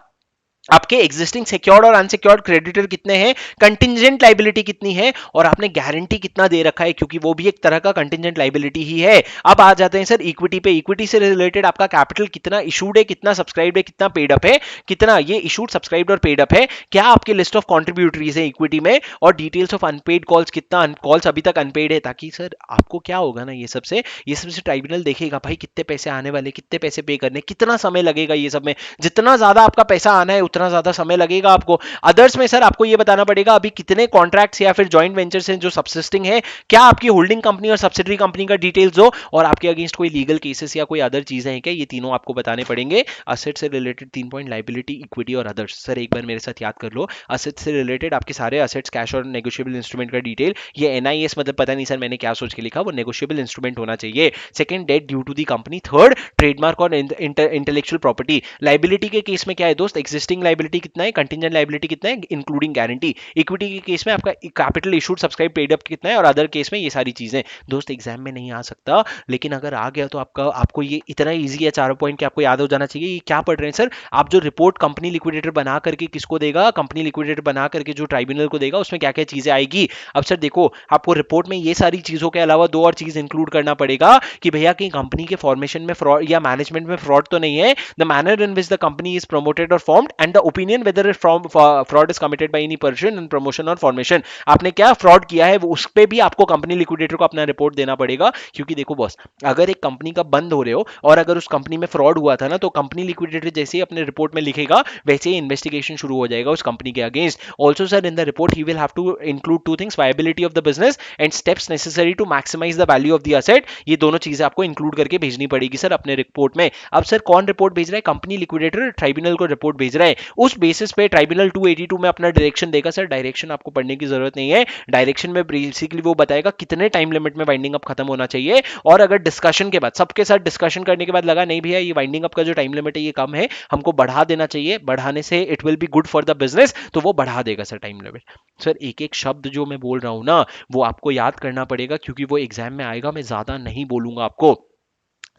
आपके एग्जिस्टिंग सिक्योर्ड और अनसिक्योर्ड क्रेडिटर कितने हैं, कंटिंजेंट लाइबिलिटी कितनी है और आपने गारंटी कितना दे रखा है, क्योंकि वो भी एक तरह का कंटिंजेंट लाइबिलिटी ही है। अब आ जाते हैं सर इक्विटी पे। इक्विटी से रिलेटेड आपका कैपिटल कितना इशूड है, कितना सब्सक्राइब्ड है, कितना पेड अप है, कितना ये इशूड सब्सक्राइब्ड और पेड अप है, क्या आपकी लिस्ट ऑफ कॉन्ट्रीब्यूटरीज है इक्विटी में, और डिटेल्स ऑफ अनपेड कॉल्स, कितना कॉल्स अभी तक अनपेड है। ताकि सर आपको क्या होगा ना, ये सबसे ट्राइब्यूनल देखेगा भाई कितने पैसे आने वाले, कितने पैसे पे करने, कितना समय लगेगा, ये सब में जितना ज्यादा आपका पैसा आना है उतना ज्यादा समय लगेगा आपको। अदर्स में सर आपको ये बताना पड़ेगा अभी कितने कॉन्ट्रैक्ट्स या फिर जॉइंट वेंचर्स हैं जो सबसिस्टिंग है, क्या आपकी होल्डिंग कंपनी और सब्सिडरी कंपनी का डिटेल्स हो, और आपके अगेंस्ट कोई लीगल केसेस या कोई अदर चीजें हैं क्या, ये तीनों आपको बताने पड़ेंगे। असेट से रिलेटेड 3 पॉइंट, लायबिलिटी, इक्विटी और अदर्स। सर एक बार मेरे साथ याद कर लो, असेट से रिलेटेड आपके सारे असेट्स, कैश और नेगोशिएबल इंस्ट्रूमेंट का डिटेल। ये एनआईएस मतलब पता नहीं सर मैंने क्या सोच के लिखा, वो नेगोशिएबल इंस्ट्रूमेंट होना चाहिए। Second, debt due to the company. Third, trademark और इंटेलेक्चुअल प्रॉपर्टी। लायबिलिटी के केस में क्या है दोस्त, एक्जिस्टिंग लायबिलिटी कितना है, कंटिंजेंट लायबिलिटी कितना है इंक्लूडिंग गारंटी। इक्विटी के केस में आपका capital issued subscribe paid up कितना है, और अदर केस में ये सारी चीजें। दोस्त एग्जाम में नहीं आ सकता, लेकिन अगर आ गया तो आपको ये इतना इजी है चारों पॉइंट कि आपको याद हो जाना चाहिए। ये क्या पढ़ रहे हैं सर आप, जो रिपोर्ट कंपनी लिक्विडेटर बना करके किसको देगा, कंपनी लिक्विडेटर बना करके जो ट्राइब्यूनल को देगा, उसमें क्या क्या चीजें आएगी। अब सर देखो, आपको रिपोर्ट में ये सारी चीजों के अलावा दो और चीज इंक्लूड करना पड़ेगा कि भैया कि कंपनी के फॉर्मेशन में फ्रॉड या मैनेजमेंट में फ्रॉड तो नहीं है, the manner in which the company is promoted और formed and the opinion whether fraud is committed by any person in promotion और फॉर्मेशन। आपने क्या फ्रॉड किया है, उस पे भी आपको कंपनी लिक्विडेटर को अपना रिपोर्ट देना पड़ेगा। क्योंकि देखो बॉस, अगर एक कंपनी का बंद हो रहे हो और अगर उस कंपनी में फ्रॉड हुआ था ना, तो कंपनी लिक्विडेटर जैसे ही अपने रिपोर्ट में लिखेगा वैसे ही इन्वेस्टिगेशन शुरू हो जाएगा उस कंपनी के against. Also sir in the report he will have to include two things, viability of the business and steps necessary to maximise the value of the asset. ये दोनों चीजें आपको इंक्लूड करके भेजनी पड़ेगी सर अपने रिपोर्ट में। अब सर कौन रिपोर्ट भेज रहा है, कंपनी लिक्विडेटर ट्राइब्यूनल को रिपोर्ट भेज रहा है। उस बेसिस पे ट्राइब्यूनल 282 में अपना डायरेक्शन देगा। सर डायरेक्शन आपको पढ़ने की जरूरत नहीं है, डायरेक्शन में बेसिकली वो बताएगा कितने टाइम लिमिट में वाइंडिंग अप खत्म होना चाहिए। और अगर डिस्कशन के बाद, सबके साथ डिस्कशन करने के बाद लगा नहीं भैया ये वाइंडिंग अप का जो टाइम लिमिट है ये कम है, हमको बढ़ा देना चाहिए, बढ़ाने से it will be good for the business, तो वो बढ़ा देगा सर टाइम लिमिट। सर एक एक शब्द जो मैं बोल रहा हूं ना वो आपको याद करना पड़ेगा, क्योंकि वो एग्जाम में आएगा, मैं ज्यादा नहीं बोलूंगा आपको।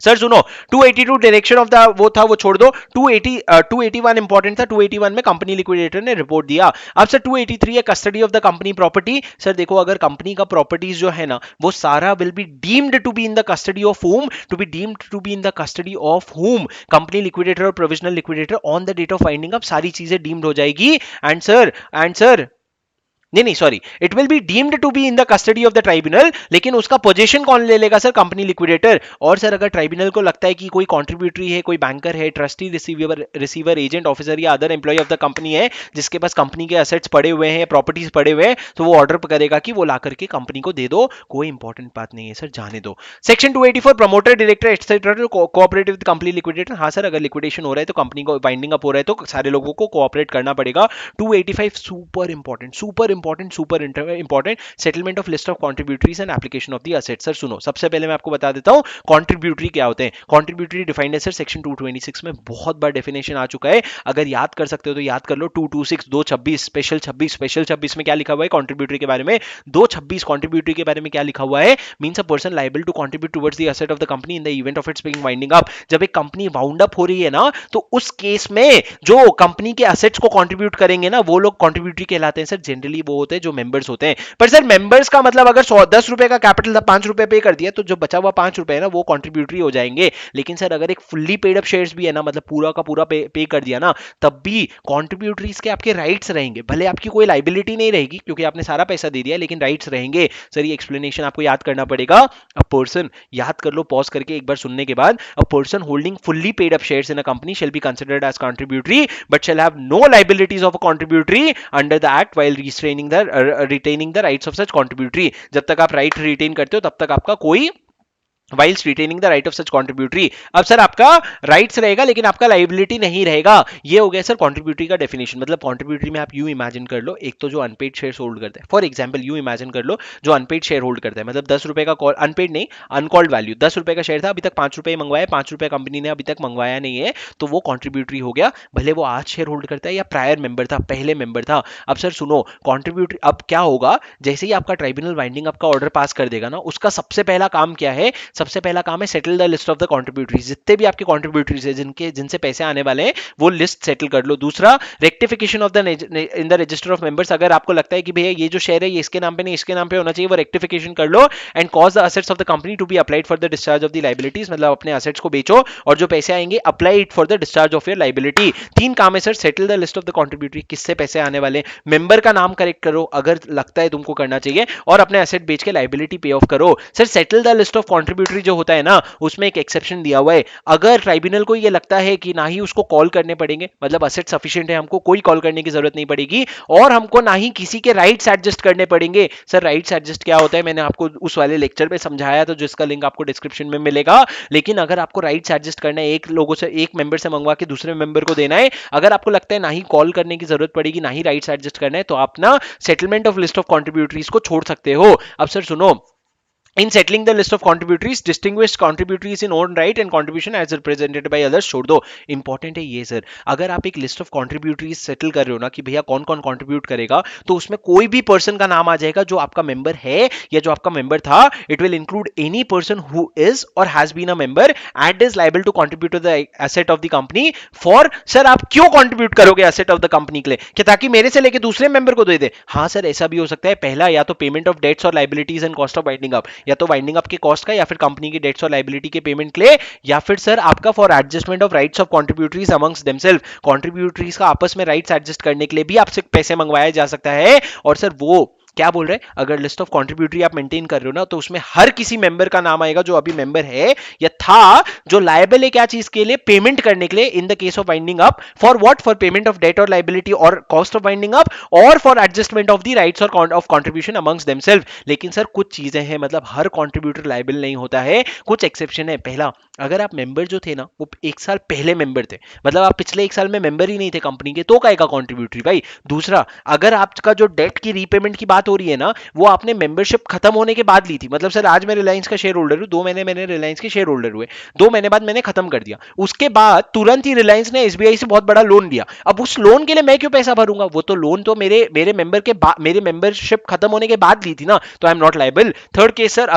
सर सुनो, 282 डायरेक्शन ऑफ द वो था, वो छोड़ दो। 281 इंपॉर्टेंट था। 281 में कंपनी लिक्विडेटर ने रिपोर्ट दिया। अब सर 283 है custody of the company property. Sir देखो, अगर कंपनी का प्रॉपर्टीज जो है ना वो सारा will be deemed to be in the custody of home, to be deemed to be in the custody of home, company liquidator और provisional liquidator on the date of finding up, सारी चीजें डीम्ड हो जाएगी। एंड सर नहीं sorry, it will be deemed to be in the custody of the tribunal, लेकिन उसका पोजीशन कौन ले लेगा सर, कंपनी लिक्विडेटर। और सर अगर ट्राइब्यूनल को लगता है कि कोई कॉन्ट्रीब्यूटरी है, कोई बैंकर है, ट्रस्टी, रिसीवर, एजेंट, ऑफिसर या other employ of the company है जिसके पास कंपनी के एसेट्स पड़े हुए हैं, प्रॉपर्टीज पड़े हुए हैं, तो वो ऑर्डर करेगा कि वो ला करके कंपनी को दे दो। कोई इंपॉर्टेंट बात नहीं है सर, जाने दो। Section 284 promoter, director etcetera cooperate with company liquidator. हाँ सर, अगर लिक्विडेशन हो रहा है तो कंपनी को वाइंडिंग अप हो रहा है तो सारे लोगों को कोऑपरेट करना पड़ेगा। 285 super important important, settlement of list of contributories and application of the asset. Sir सुनो, सबसे पहले मैं आपको बता देता हूं कॉन्ट्रीब्यूटरी क्या होते हैं। कॉन्ट्रीब्यूटरी डिफाइंड है सर सेक्शन 226 में, बहुत बार डेफिनेशन आ चुका है, अगर याद कर सकते हो तो याद कर लो। 226 226 स्पेशल 26 में क्या लिखा हुआ है कॉन्ट्रीब्यूटरी के बारे में। 226 कॉन्ट्रीब्यूटरी के बारे में क्या लिखा हुआ है, means a person liable to contribute towards the asset of the company in the event of its being winding up. जब एक कंपनी वाउंड अप हो रही है ना, तो उस केस में जो कंपनी के एसेट्स को कंट्रीब्यूट करेंगे ना वो लोग कॉन्ट्रीब्यूटरी कहलाते हैं सर। जनरली वो वो होते हैं जो मेंबर्स होते हैं। पर सर मेंबर्स का मतलब अगर 10 रुपए का कैपिटल था, 5 रुपए पे कर दिया, तो जो बचा हुआ 5 रुपए है ना वो कॉन्ट्रीब्यूटरी हो जाएंगे। लेकिन सर अगर एक फुल्ली पेड अप शेयर्स भी है ना, मतलब पूरा का पूरा पे कर दिया ना, तब भी कॉन्ट्रीब्यूटरीज के आपके राइट्स रहेंगे। भले आपकी कोई लाइबिलिटी नहीं रहेगी क्योंकि आपने सारा पैसा दे दिया, लेकिन राइट्स रहेंगे। सर ये एक्सप्लेनेशन आपको याद करना पड़ेगा। अ पर्सन, याद कर लो पॉज करके एक बार सुनने के बाद, a person holding fully paid up shares in a company shall be considered as contributory but shall have no liabilities of a contributory under the act while retaining the rights of such contributory। जब तक आप राइट रिटेन करते हो तब तक आपका कोई whilst retaining the right of such contributory. अब सर आपका राइट्स रहेगा लेकिन आपका लाइबिलिटी नहीं रहेगा। ये हो गया सर कॉन्ट्रीब्यूटरी का डेफिनेशन। मतलब कॉन्ट्रीब्यूटरी में आप यू इमेजिन कर लो, एक तो जो अनपेड शेयर होल्ड करता है, फॉर एग्जांपल यू इमेजिन कर लो जो अनपेड शेयर होल्ड करता है, मतलब 10 रुपए का कॉल, अनपेड नहीं अनकॉल्ड वैल्यू, 10 रुपए का शेयर था, अभी तक 5 रुपए मंगवाया, 5 रुपए कंपनी ने अभी तक मंगवाया नहीं है, तो वो कॉन्ट्रीब्यूटरी हो गया। भले वो आज शेयर होल्ड करता है या प्रायर मेंबर था, पहले मेंबर था। अब सर सुनो, कॉन्ट्रीब्यूटरी अब क्या होगा, जैसे ही आपका ट्राइब्यूनल वाइंडिंग आपका ऑर्डर पास कर देगा ना, उसका सबसे पहला काम क्या है, सबसे पहला काम है settle the list of the contributories. जितने भी आपके कॉन्ट्रीब्यूटरीज है जिनसे पैसे आने वाले हैं वो लिस्ट सेटल कर लो। दूसरा, rectification of the in the register of members. अगर आपको लगता है कि भैया ये जो शेयर है ये इसके नाम पे नहीं इसके नाम पे होना चाहिए, वो रेक्टिफिकेशन कर लो। And cause the assets of the company to be applied for the discharge of the liabilities. मतलब अपने असेट्स को बेचो और जो पैसे आएंगे apply it for the discharge of your liability. 3 काम है sir, settle the list of the contributory, किससे पैसे आने वाले, मेंबर का नाम करेक्ट करो अगर लगता है तुमको करना चाहिए, और अपने एसेट बेच के लाइबिलिटी पे ऑफ करो। Sir settle the list of contributory जो होता है ना, उसमें एक एक्सेप्शन दिया हुआ है। अगर ट्राइब्यूनल को ये लगता है कि ना ही उसको कॉल करने पड़ेंगे, मतलब असेट सफिशिएंट है, हमको कोई कॉल करने की जरूरत नहीं पड़ेगी, और हमको ना ही किसी के राइट्स एडजस्ट करने पड़ेंगे। सर राइट्स एडजस्ट क्या होता है मैंने आपको उस वाले लेक्चर में समझाया था, जिसका लिंक आपको डिस्क्रिप्शन में मिलेगा। लेकिन अगर आपको राइट्स एडजस्ट करना है, एक लोगों से, एक मेंबर से मंगवा के दूसरे मेंबर को देना है, अगर आपको लगता है ना ही कॉल करने की जरूरत पड़ेगी ना ही राइट्स एडजस्ट करना है, तो आप ना settlement of list of contributories को छोड़ सकते हो। अब सर सुनो, in settling the list of contributories, distinguish contributories in own right and contribution as represented by others छोड़ दो। इंपॉर्टेंट है ये सर, अगर आप एक लिस्ट ऑफ कॉन्ट्रीब्यूटरीज सेटल कर रहे हो ना कि भैया कौन कौन कॉन्ट्रीब्यूट करेगा, तो उसमें कोई भी पर्सन का नाम आ जाएगा जो आपका मेंबर है या जो आपका मेंबर था। It will include any person who is or has been a member and is liable to contribute to the asset of the company for. Sir आप क्यों कॉन्ट्रीब्यूट करोगे एसेट ऑफ द कंपनी के लिए, कि ताकि मेरे से लेके दूसरे मेंबर को दे दे? हाँ सर ऐसा भी हो सकता है। पहला, या तो पेमेंट ऑफ डेट्स और liabilities and cost of winding up, या तो वाइंडिंग अप के कॉस्ट का या फिर कंपनी की डेट्स और लाइबिलिटी के पेमेंट के लिए, या फिर सर आपका for adjustment of rights of contributories amongst themselves. Contributories का आपस में राइट्स एडजस्ट करने के लिए भी आपसे पैसे मंगवाया जा सकता है। और सर वो क्या बोल रहे हैं, अगर लिस्ट ऑफ कॉन्ट्रीब्यूटरी आप मेंटेन कर रहे हो ना, तो उसमें हर किसी मेंबर का नाम आएगा जो अभी मेंबर है या था, जो लायबल है क्या चीज के लिए, पेमेंट करने के लिए। In the case of winding up, for what, for payment of debt और लाइबिलिटी और कॉस्ट ऑफ वाइंडिंग अप, और for adjustment of the rights और ऑफ कॉन्ट्रीब्यूशन अमंग्स देमसेल्फ। लेकिन सर कुछ चीजें हैं, मतलब हर कॉन्ट्रीब्यूटर लायबल नहीं होता है, कुछ एक्सेप्शन है। पहला, अगर आप मेंबर जो थे ना वो 1 साल पहले मेंबर थे, मतलब आप पिछले 1 साल में मेंबर ही नहीं थे कंपनी के, तो काहे का कॉन्ट्रीब्यूटरी भाई। दूसरा, अगर आपका जो डेट की रीपेमेंट की बात हो रही है ना, वो आपने मेंबरशिप खत्म होने के बाद ली थी। मतलब सर आज मैं रिलायंस का शेयर होल्डर हूं, 2 महीने मैंने रिलायंस के शेयर होल्डर हुए, 2 महीने बाद मैंने खत्म कर दिया, उसके बाद तुरंत ही रिलायंस ने एसबीआई से बहुत बड़ा लोन लिया। अब उस लोन के लिए मैं क्यों पैसा भरूंगा, वो तो लोन तो मेरे मेंबर के मेरे मेंबरशिप खत्म होने के बाद ली थी ना, तो I am not liable. Third case sir,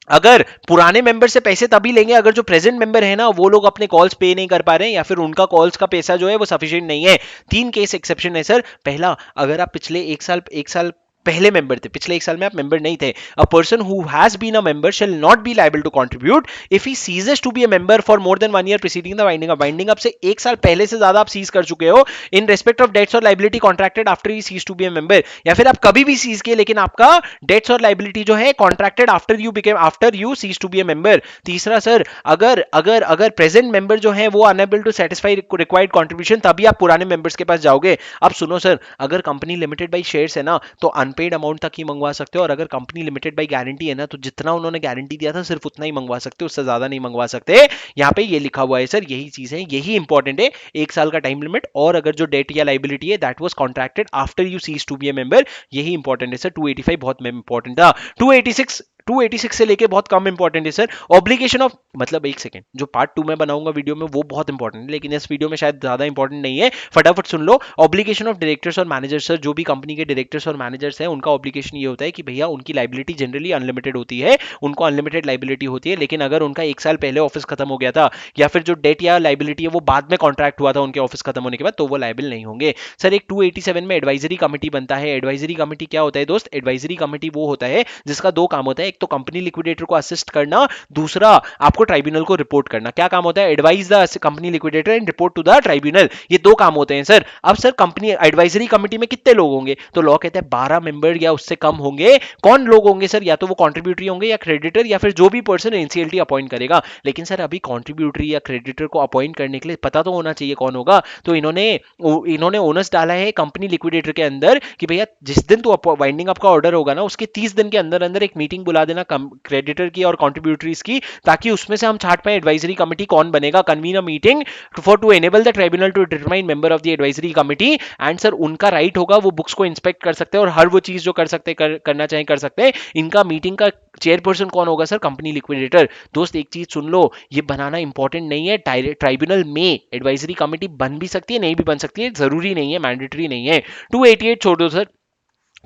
अगर पुराने मेंबर से पैसे तभी लेंगे अगर जो प्रेजेंट मेंबर है ना वो लोग अपने कॉल्स पे नहीं कर पा रहे हैं, या फिर उनका कॉल्स का पैसा जो है वो सफिशिएंट नहीं है। 3 केस एक्सेप्शन है सर। पहला, अगर आप पिछले 1 साल पहले मेंबर थे, पिछले 1 साल में आप मेंबर नहीं थे, a person who has been a member shall not be liable to contribute if he ceases to be a member for more than 1 year preceding the winding up. Winding up से 1 साल पहले से ज्यादा आप सीज कर चुके हो इन रेस्पेक्ट ऑफ डेट्स और liability contracted after he cease to be a member, या फिर आप कभी भी सीज किए लेकिन आपका डेट्स और लाइबिलिटी जो है contracted after you cease to be a member. तीसरा सर, अगर अगर अगर प्रेजेंट मेंबर जो है वो unable to satisfy required contribution, तभी आप पुराने मेंबर्स के पास जाओगे। अब सुनो सर, अगर कंपनी लिमिटेड बाई शेयर्स है ना, तो अनपेड अमाउंट तक ही मंगवा सकते हो, और अगर कंपनी लिमिटेड बाई गारंटी है ना, तो जितना उन्होंने गारंटी दिया था सिर्फ उतना ही मंगवा सकते हो, उससे ज्यादा नहीं मंगवा सकते। यहाँ पे ये लिखा हुआ है सर, यही चीज है, यही इंपॉर्टेंट है, 1 साल का टाइम लिमिट, और अगर जो डेट या लाइबिलिटी है that was contracted after you cease to be a member, यही इंपॉर्टेंट है सर। 285 बहुत इंपॉर्टेंट था। 286 286 से लेके बहुत कम इंपॉर्टेंट है सर। ऑब्लिगेशन ऑफ, मतलब एक सेकंड, जो पार्ट 2 में बनाऊंगा वीडियो में वो बहुत इंपॉर्टेंट है, लेकिन इस वीडियो में शायद ज्यादा इंपॉर्टेंट नहीं है, फटाफट सुन लो। ऑब्लिगेशन ऑफ डायरेक्टर्स और मैनेजर्स सर, जो भी कंपनी के डायरेक्टर्स और मैनेजर्स हैं उनका ऑब्लिगेशन ये होता है कि भैया उनकी लाइबिलिटी जनरली अनलिमिटेड होती है, उनको अनलिमिटेड लाइबिलिटी होती है, लेकिन अगर उनका एक साल पहले ऑफिस खत्म हो गया था या फिर जो डेट या लाइबिलिटी है वो बाद में कॉन्ट्रैक्ट हुआ था उनके ऑफिस खत्म होने के बाद, तो वो लाइबल नहीं होंगे सर। एक 287 में एडवाइजरी कमेटी बनता है। एडवाइजरी कमेटी क्या होता है दोस्त? एडवाइजरी कमेटी वो होता है जिसका दो काम होता है, एक तो कंपनी लिक्विडेटर को असिस्ट करना, दूसरा आपको ट्राइब्यूनल को रिपोर्ट करना। क्या काम होता है? Advise the company liquidator and report to the tribunal, ये दो काम होते हैं सर। अब सर कंपनी एडवाइजरी कमेटी में कितने लोग होंगे? तो लॉ कहते हैं 12 मेंबर या उससे कम होंगे। कौन लोग होंगे सर? या तो वो कॉन्ट्रीब्यूटरी होंगे या क्रेडिटर या फिर जो भी पर्सन एनसीएलटी अपॉइंट करेगा। लेकिन सर अभी कॉन्ट्रीब्यूटरी या क्रेडिटर को अपॉइंट करने के लिए पता तो होना चाहिए कौन होगा। तो इन्होंने ओनस डाला है कंपनी लिक्विडेटर के अंदर कि भैया जिस दिन तो वाइंडिंग अप का ऑर्डर होगा ना, उसके 30 दिन के अंदर अंदर एक मीटिंग बुला देना क्रेडिटर की और कॉन्ट्रीब्यूटरीज की, ताकि उसमें से हम छाट पाए एडवाइजरी कमेटी कौन बनेगा। Convene a meeting for to enable the tribunal to determine member of the advisory committee. And sir उनका राइट होगा, वो बुक्स को इंस्पेक्ट कर सकते हैं और हर वो चीज जो कर सकते करना चाहे कर सकते हैं। इनका मीटिंग का चेयरपर्सन कौन होगा सर? Company liquidator. दोस्त एक चीज सुन लो, ये बनाना इंपॉर्टेंट नहीं है। ट्राइब्यूनल में एडवाइजरी कमेटी बन भी सकती है, नहीं भी बन सकती है, जरूरी नहीं है, मैंडेटरी नहीं है। 288 छोड़ दो sir.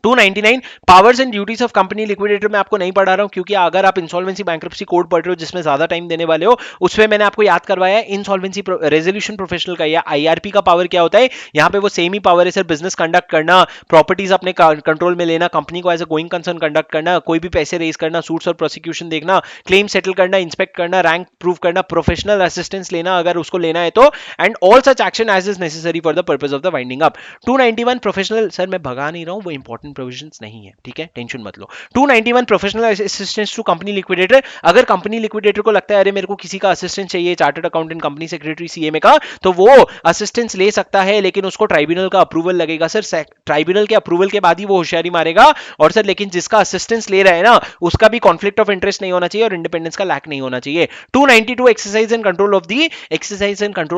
299 powers and duties of company liquidator में आपको नहीं पढ़ा रहा हूं, क्योंकि अगर आप इंसॉल्वेंसी बैंक्रप्सी कोड पढ़ रहे हो जिसमें ज्यादा टाइम देने वाले हो, उसमें मैंने आपको याद करवाया है इंसॉल्वेंसी रेजोल्यूशन प्रोफेशनल का या आईआरपी का पावर क्या होता है। यहां पे वो सेम ही पावर है सर, बिजनेस कंडक्ट करना, प्रॉपर्टीज अपने कंट्रोल में लेना, कंपनी को as a going concern conduct करना, कोई भी पैसे रेज करना, सूट्स और प्रोसिक्यूशन देखना, क्लेम सेटल करना, इंस्पेक्ट करना, रैंक प्रूव करना, प्रोफेशनल असिस्टेंस लेना अगर उसको लेना है तो, and all such action as is necessary for the purpose of the winding up. 291 professional, sir मैं भगा नहीं रहा हूं, वो इंपॉर्टेंट प्रोविजंस नहीं है, ठीक है, टेंशन मत लो। 291 professional assistance to company liquidator. अगर कंपनी लिक्विडेटर को लगता है अरे मेरे को किसी का असिस्टेंस चाहिए, chartered accountant, company secretary, CMA का, तो वो असिस्टेंस ले सकता है, लेकिन उसको ट्राइब्यूनल का अप्रूवल लगेगा सर। ट्राइब्यूनल के अप्रूवल के बाद ही वो होशियारी मारेगा। और सर लेकिन जिसका असिस्टेंस ले रहा है ना, उसका भी कॉन्फ्लिक्ट ऑफ इंटरेस्ट नहीं होना चाहिए और इंडिपेंडेंस का लैक नहीं होना चाहिए। 292 exercise and control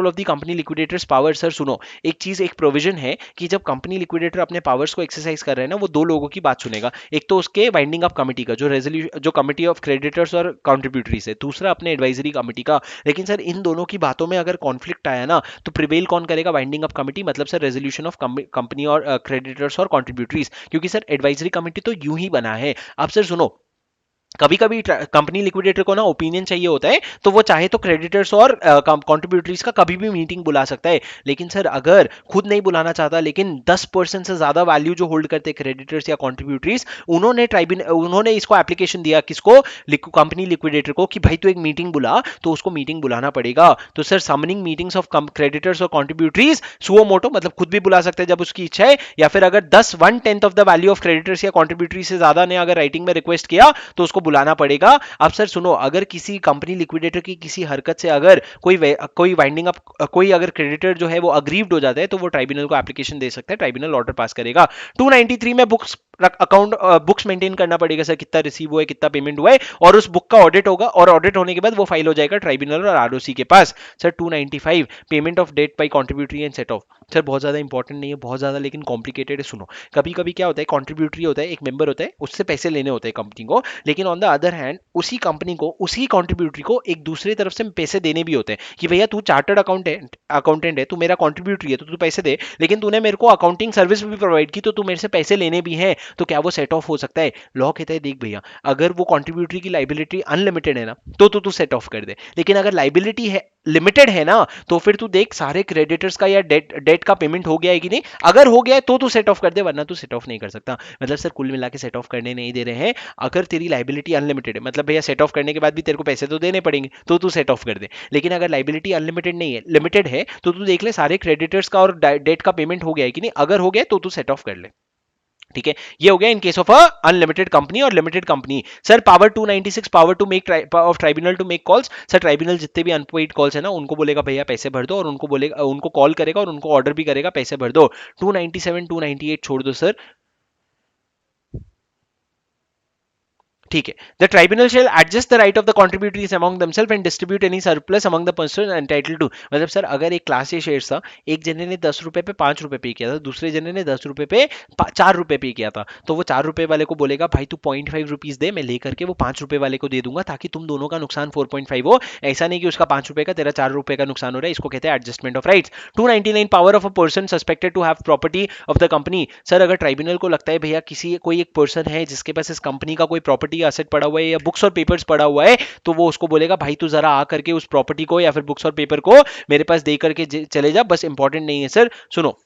of the company liquidators power. Sir सुनो, एक चीज, एक प्रोविजन है कि जब कंपनी लिक्विडेटर अपने पावर्स को एक्सरसाइज कर रहे हैं ना, वो दो लोगों की बात सुनेगा। एक तो उसके वाइंडिंग अप कमिटी का जो कमिटी ऑफ क्रेडिटर्स और कॉन्ट्रीब्यूटरीज है, दूसरा अपने एडवाइजरी कमिटी का। लेकिन सर इन दोनों की बातों में अगर कॉन्फ्लिक्ट आया ना, तो प्रिवेल कौन करेगा? वाइंडिंग अप कमिटी, मतलब सर रेजोल्यूशन ऑफ कंपनी और क्रेडिटर्स और कॉन्ट्रीब्यूटरीज, क्योंकि सर एडवाइजरी कमिटी तो यूं ही बना है। अब सर सुनो, कभी कभी कंपनी लिक्विडेटर को ना ओपिनियन चाहिए होता है, तो वो चाहे तो क्रेडिटर्स और कॉन्ट्रीब्यूटरीज का कभी भी मीटिंग बुला सकता है। लेकिन सर अगर खुद नहीं बुलाना चाहता, लेकिन 10% से ज्यादा वैल्यू जो होल्ड करते क्रेडिटर्स या कॉन्ट्रीब्यूटरीज, उन्होंने इसको एप्लीकेशन दिया, किसको? कंपनी लिक्विडेटर को, कि भाई तू एक मीटिंग बुला, तो उसको मीटिंग बुलाना पड़ेगा। तो sir summoning meetings of creditors और कॉन्ट्रीब्यूटरीज सुओ मोटो, मतलब खुद भी बुला सकते हैं जब उसकी इच्छा है, या फिर अगर 10/1/10 of the value of creditors या कॉन्ट्रीब्यूटरी से ज्यादा ने अगर राइटिंग में रिक्वेस्ट किया तो उसको बुलाना पड़ेगा। अब सर सुनो, अगर किसी कंपनी लिक्विडेटर की किसी हरकत से अगर कोई वाइंडिंग अप, कोई अगर क्रेडिटर जो है वो अग्रीव्ड हो जाता है, तो वो ट्राइब्यूनल को एप्लीकेशन दे सकता है, ट्राइब्यूनल ऑर्डर पास करेगा। 293 में बुक्स मेंटेन करना पड़ेगा सर, कितना रिसीव हुआ है, कितना पेमेंट हुआ है, और उस बुक का ऑडिट होगा, और ऑडिट होने के बाद वो फाइल हो जाएगा ट्राइब्यूनल और आरओसी के पास। Sir 295 payment of debt by contributory and set off. Sir बहुत ज्यादा इंपॉर्टेंट नहीं है, बहुत ज्यादा लेकिन कॉम्प्लिकेटेड है, सुनो। कभी कभी क्या होता है, कॉन्ट्रीब्यूटरी होता है, एक मेंबर होता है, उससे पैसे लेने होते हैं कंपनी को, लेकिन ऑन द अदर हैंड उसी कंपनी को, उसी कॉन्ट्रीब्यूटरी को एक दूसरी तरफ से पैसे देने भी होते हैं, कि भैया तू चार्टर्ड अकाउंटेंट है, तू मेरा कॉन्ट्रीब्यूटरी है, तो तू पैसे दे, लेकिन तूने मेरे को अकाउंटिंग सर्विस भी प्रोवाइड की, तो तू मेरे से पैसे लेने भी हैं, तो क्या वो सेट ऑफ हो सकता है? लॉ कहता है देख भैया, अगर वो कॉन्ट्रीब्यूटरी की लाइबिलिटी अनलिमिटेड है ना, तो तू सेट ऑफ कर दे, लेकिन अगर लाइबिलिटी है लिमिटेड है ना, तो फिर तू देख सारे क्रेडिटर्स का या डेट का पेमेंट हो गया है कि नहीं। अगर हो गया है तो तू सेट ऑफ कर दे, वरना तू सेट ऑफ नहीं कर सकता। मतलब सर कुल मिला के सेट ऑफ करने नहीं दे रहे हैं। अगर तेरी लाइबिलिटी अनलिमिटेड है, मतलब भैया सेट ऑफ करने के बाद भी तेरे को पैसे तो देने पड़ेंगे, तो तू सेट ऑफ कर दे। लेकिन अगर लाइबिलिटी अनलिमिटेड नहीं है, लिमिटेड है, तो तू देख ले सारे क्रेडिटर्स का और डेट का पेमेंट हो गया है कि नहीं। अगर हो गया तो तू सेट ऑफ कर ले, ठीक है। ये हो गया in case of a unlimited company और limited company. Sir power 296 power to make of tribunal to make calls. Sir tribunal जितने भी अनपेड कॉल्स है ना, उनको बोलेगा भैया पैसे भर दो, और उनको बोलेगा, उनको कॉल करेगा और उनको ऑर्डर भी करेगा पैसे भर दो। 297 298 छोड़ दो सर, ठीक है, the tribunal shall adjust the right of the contributories among themselves and distribute any surplus among the person entitled to. मतलब सर अगर एक क्लास ए शेयर था, एक जने ने 10 रुपए पे 5 रुपए पे किया था, दूसरे जने ने 10 रुपए पे 4 रुपए पे किया था, तो वो 4 रुपए वाले को बोलेगा भाई तू 0.5 रुपीज दे, मैं लेकर के वो 5 रुपए वाले को दे दूंगा, ताकि तुम दोनों का नुकसान 4.5 हो। ऐसा नहीं कि उसका 5 रुपए का तेरा 4 रुपए का नुकसान हो रहा है। इसको कहते हैं adjustment of rights. 299 power of a person suspected to have property of the company. Sir अगर ट्राइब्यूनल को लगता है भैया किसी कोई एक पर्सन है जिसके पास इस कंपनी का कोई प्रॉपर्टी एसेट पड़ा हुआ है या बुक्स और पेपर्स पड़ा हुआ है, तो वो उसको बोलेगा भाई तू जरा आ करके उस प्रॉपर्टी को या फिर बुक्स और पेपर को मेरे पास दे करके चले जा, बस इंपॉर्टेंट नहीं है सर। सुनो,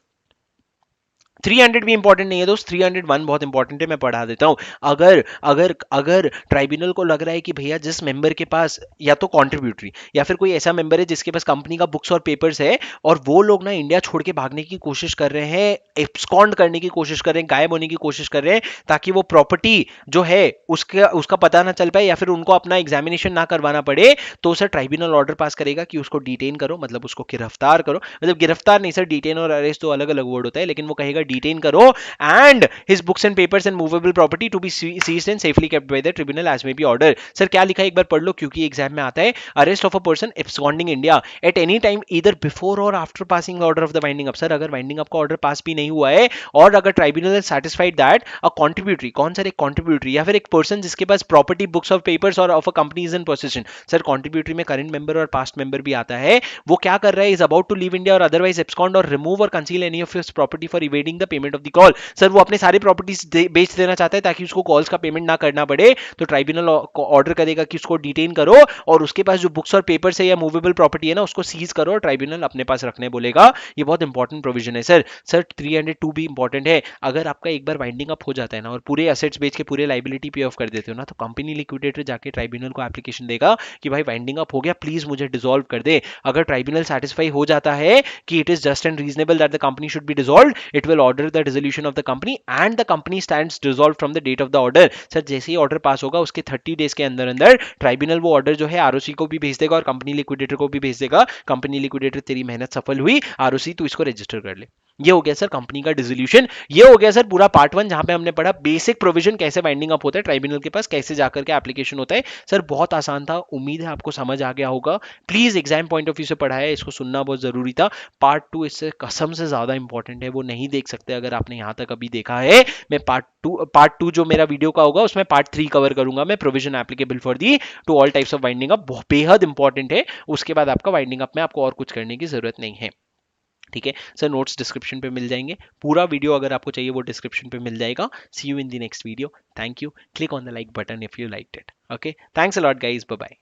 300 भी इंपॉर्टेंट नहीं है दोस्त, 301 बहुत इंपॉर्टेंट है, मैं पढ़ा देता हूं। अगर अगर अगर ट्राइब्यूनल को लग रहा है कि भैया जिस मेंबर के पास या तो कॉन्ट्रीब्यूटरी या फिर कोई ऐसा मेंबर है जिसके पास कंपनी का बुक्स और पेपर्स है, और वो लोग ना इंडिया छोड़ के भागने की कोशिश कर रहे हैं, एब्सकॉन्ड करने की कोशिश कर रहे हैं, गायब होने की कोशिश कर रहे हैं, ताकि वो प्रॉपर्टी जो है उसका उसका पता ना चल पाए या फिर उनको अपना एग्जामिनेशन ना करवाना पड़े, तो सर ट्राइब्यूनल ऑर्डर पास करेगा कि उसको डिटेन करो, मतलब उसको गिरफ्तार करो। मतलब गिरफ्तार नहीं सर, डिटेन और अरेस्ट तो अलग अलग वर्ड होता है, लेकिन वो कहेगा डिटेन करो, and his books and papers and movable property to be seized and safely kept by the tribunal as may be order. Sir क्या लिखा है एक बार पढ़ लो, क्योंकि एग्जाम में आता है। Arrest of a person absconding India at any time either before or after passing order of the winding up. Sir अगर वाइंडिंग अप का ऑर्डर पास भी नहीं हुआ है और अगर tribunal satisfied that a contributory, कौन सर, एक कॉन्ट्रीब्यूटरी या फिर एक पर्सन जिसके पास property books of papers or of a company is in position. Sir contributory में करंट मेंबर और पास्ट मेंबर भी आता है। वो क्या कर रहा है, is about to leave India और अदरवाइज एब्सकॉन्ड और रिमूव और conceal any of his property for evading the payment of the call. Sir वो अपने सारे प्रॉपर्टीज बेच देना चाहता है ताकि उसको कॉल्स का पेमेंट ना करना पड़े, तो ट्राइब्यूनल ऑर्डर करेगा कि उसको डिटेन करो और उसके पास जो बुक्स और पेपर्स है या मूवेबल प्रॉपर्टी है ना उसको सीज करो और ट्राइब्यूनल अपने पास रखने बोलेगा। ये बहुत इंपॉर्टेंट प्रोविजन है सर। सर 302 भी इंपॉर्टेंट है। अगर आपका एक बार वाइंडिंग अप हो जाता है ना और पूरे एसेट्स बेच के पूरे लाइबिलिटी पे ऑफ कर देते हो ना, तो कंपनी लिक्विडेटर जाके ट्राइब्यूनल को एप्लीकेशन देगा कि भाई वाइंडिंग अप हो गया, प्लीज मुझे डिसॉल्व कर दे। अगर ट्राइब्यूनल सेटिस्फाई हो जाता है कि it is just and reasonable that the company should be dissolve, it will order the dissolution of the company and the company stands dissolve from the date of the order. Sir जैसे ही ऑर्डर पास होगा उसके 30 डेज के अंदर अंदर ट्राइब्यूनल वो ऑर्डर जो है आरओसी को भी भेज देगा और कंपनी लिक्विडेटर को भी भेज देगा। कंपनी लिक्विडेटर तेरी मेहनत सफल हुई, आरओसी तू इसको रजिस्टर कर ले। ये हो गया सर कंपनी का डिसोल्यूशन। ये हो गया सर पूरा पार्ट 1 जहां पे हमने पढ़ा बेसिक प्रोविजन कैसे वाइंडिंग अप होता है, ट्राइब्यूनल के पास कैसे जाकर के एप्लीकेशन होता है। सर बहुत आसान था, उम्मीद है आपको समझ आ गया होगा। Please exam point of view से पढ़ा है, इसको सुनना बहुत जरूरी था। पार्ट 2 इससे कसम से ज्यादा इंपॉर्टेंट है, वो नहीं देख सकते अगर आपने यहां तक अभी देखा है। मैं पार्ट 2 जो मेरा वीडियो का होगा उसमें पार्ट 3 कवर करूंगा मैं, provision applicable for the to all types of winding up, बेहद इंपॉर्टेंट है। उसके बाद आपका वाइंडिंग अप में आपको और कुछ करने की जरूरत नहीं है। ठीक है सर, नोट्स डिस्क्रिप्शन पे मिल जाएंगे, पूरा वीडियो अगर आपको चाहिए वो डिस्क्रिप्शन पे मिल जाएगा। See you in the next video, thank you, click on the like button if you liked it. Okay, thanks a lot guys, bye bye.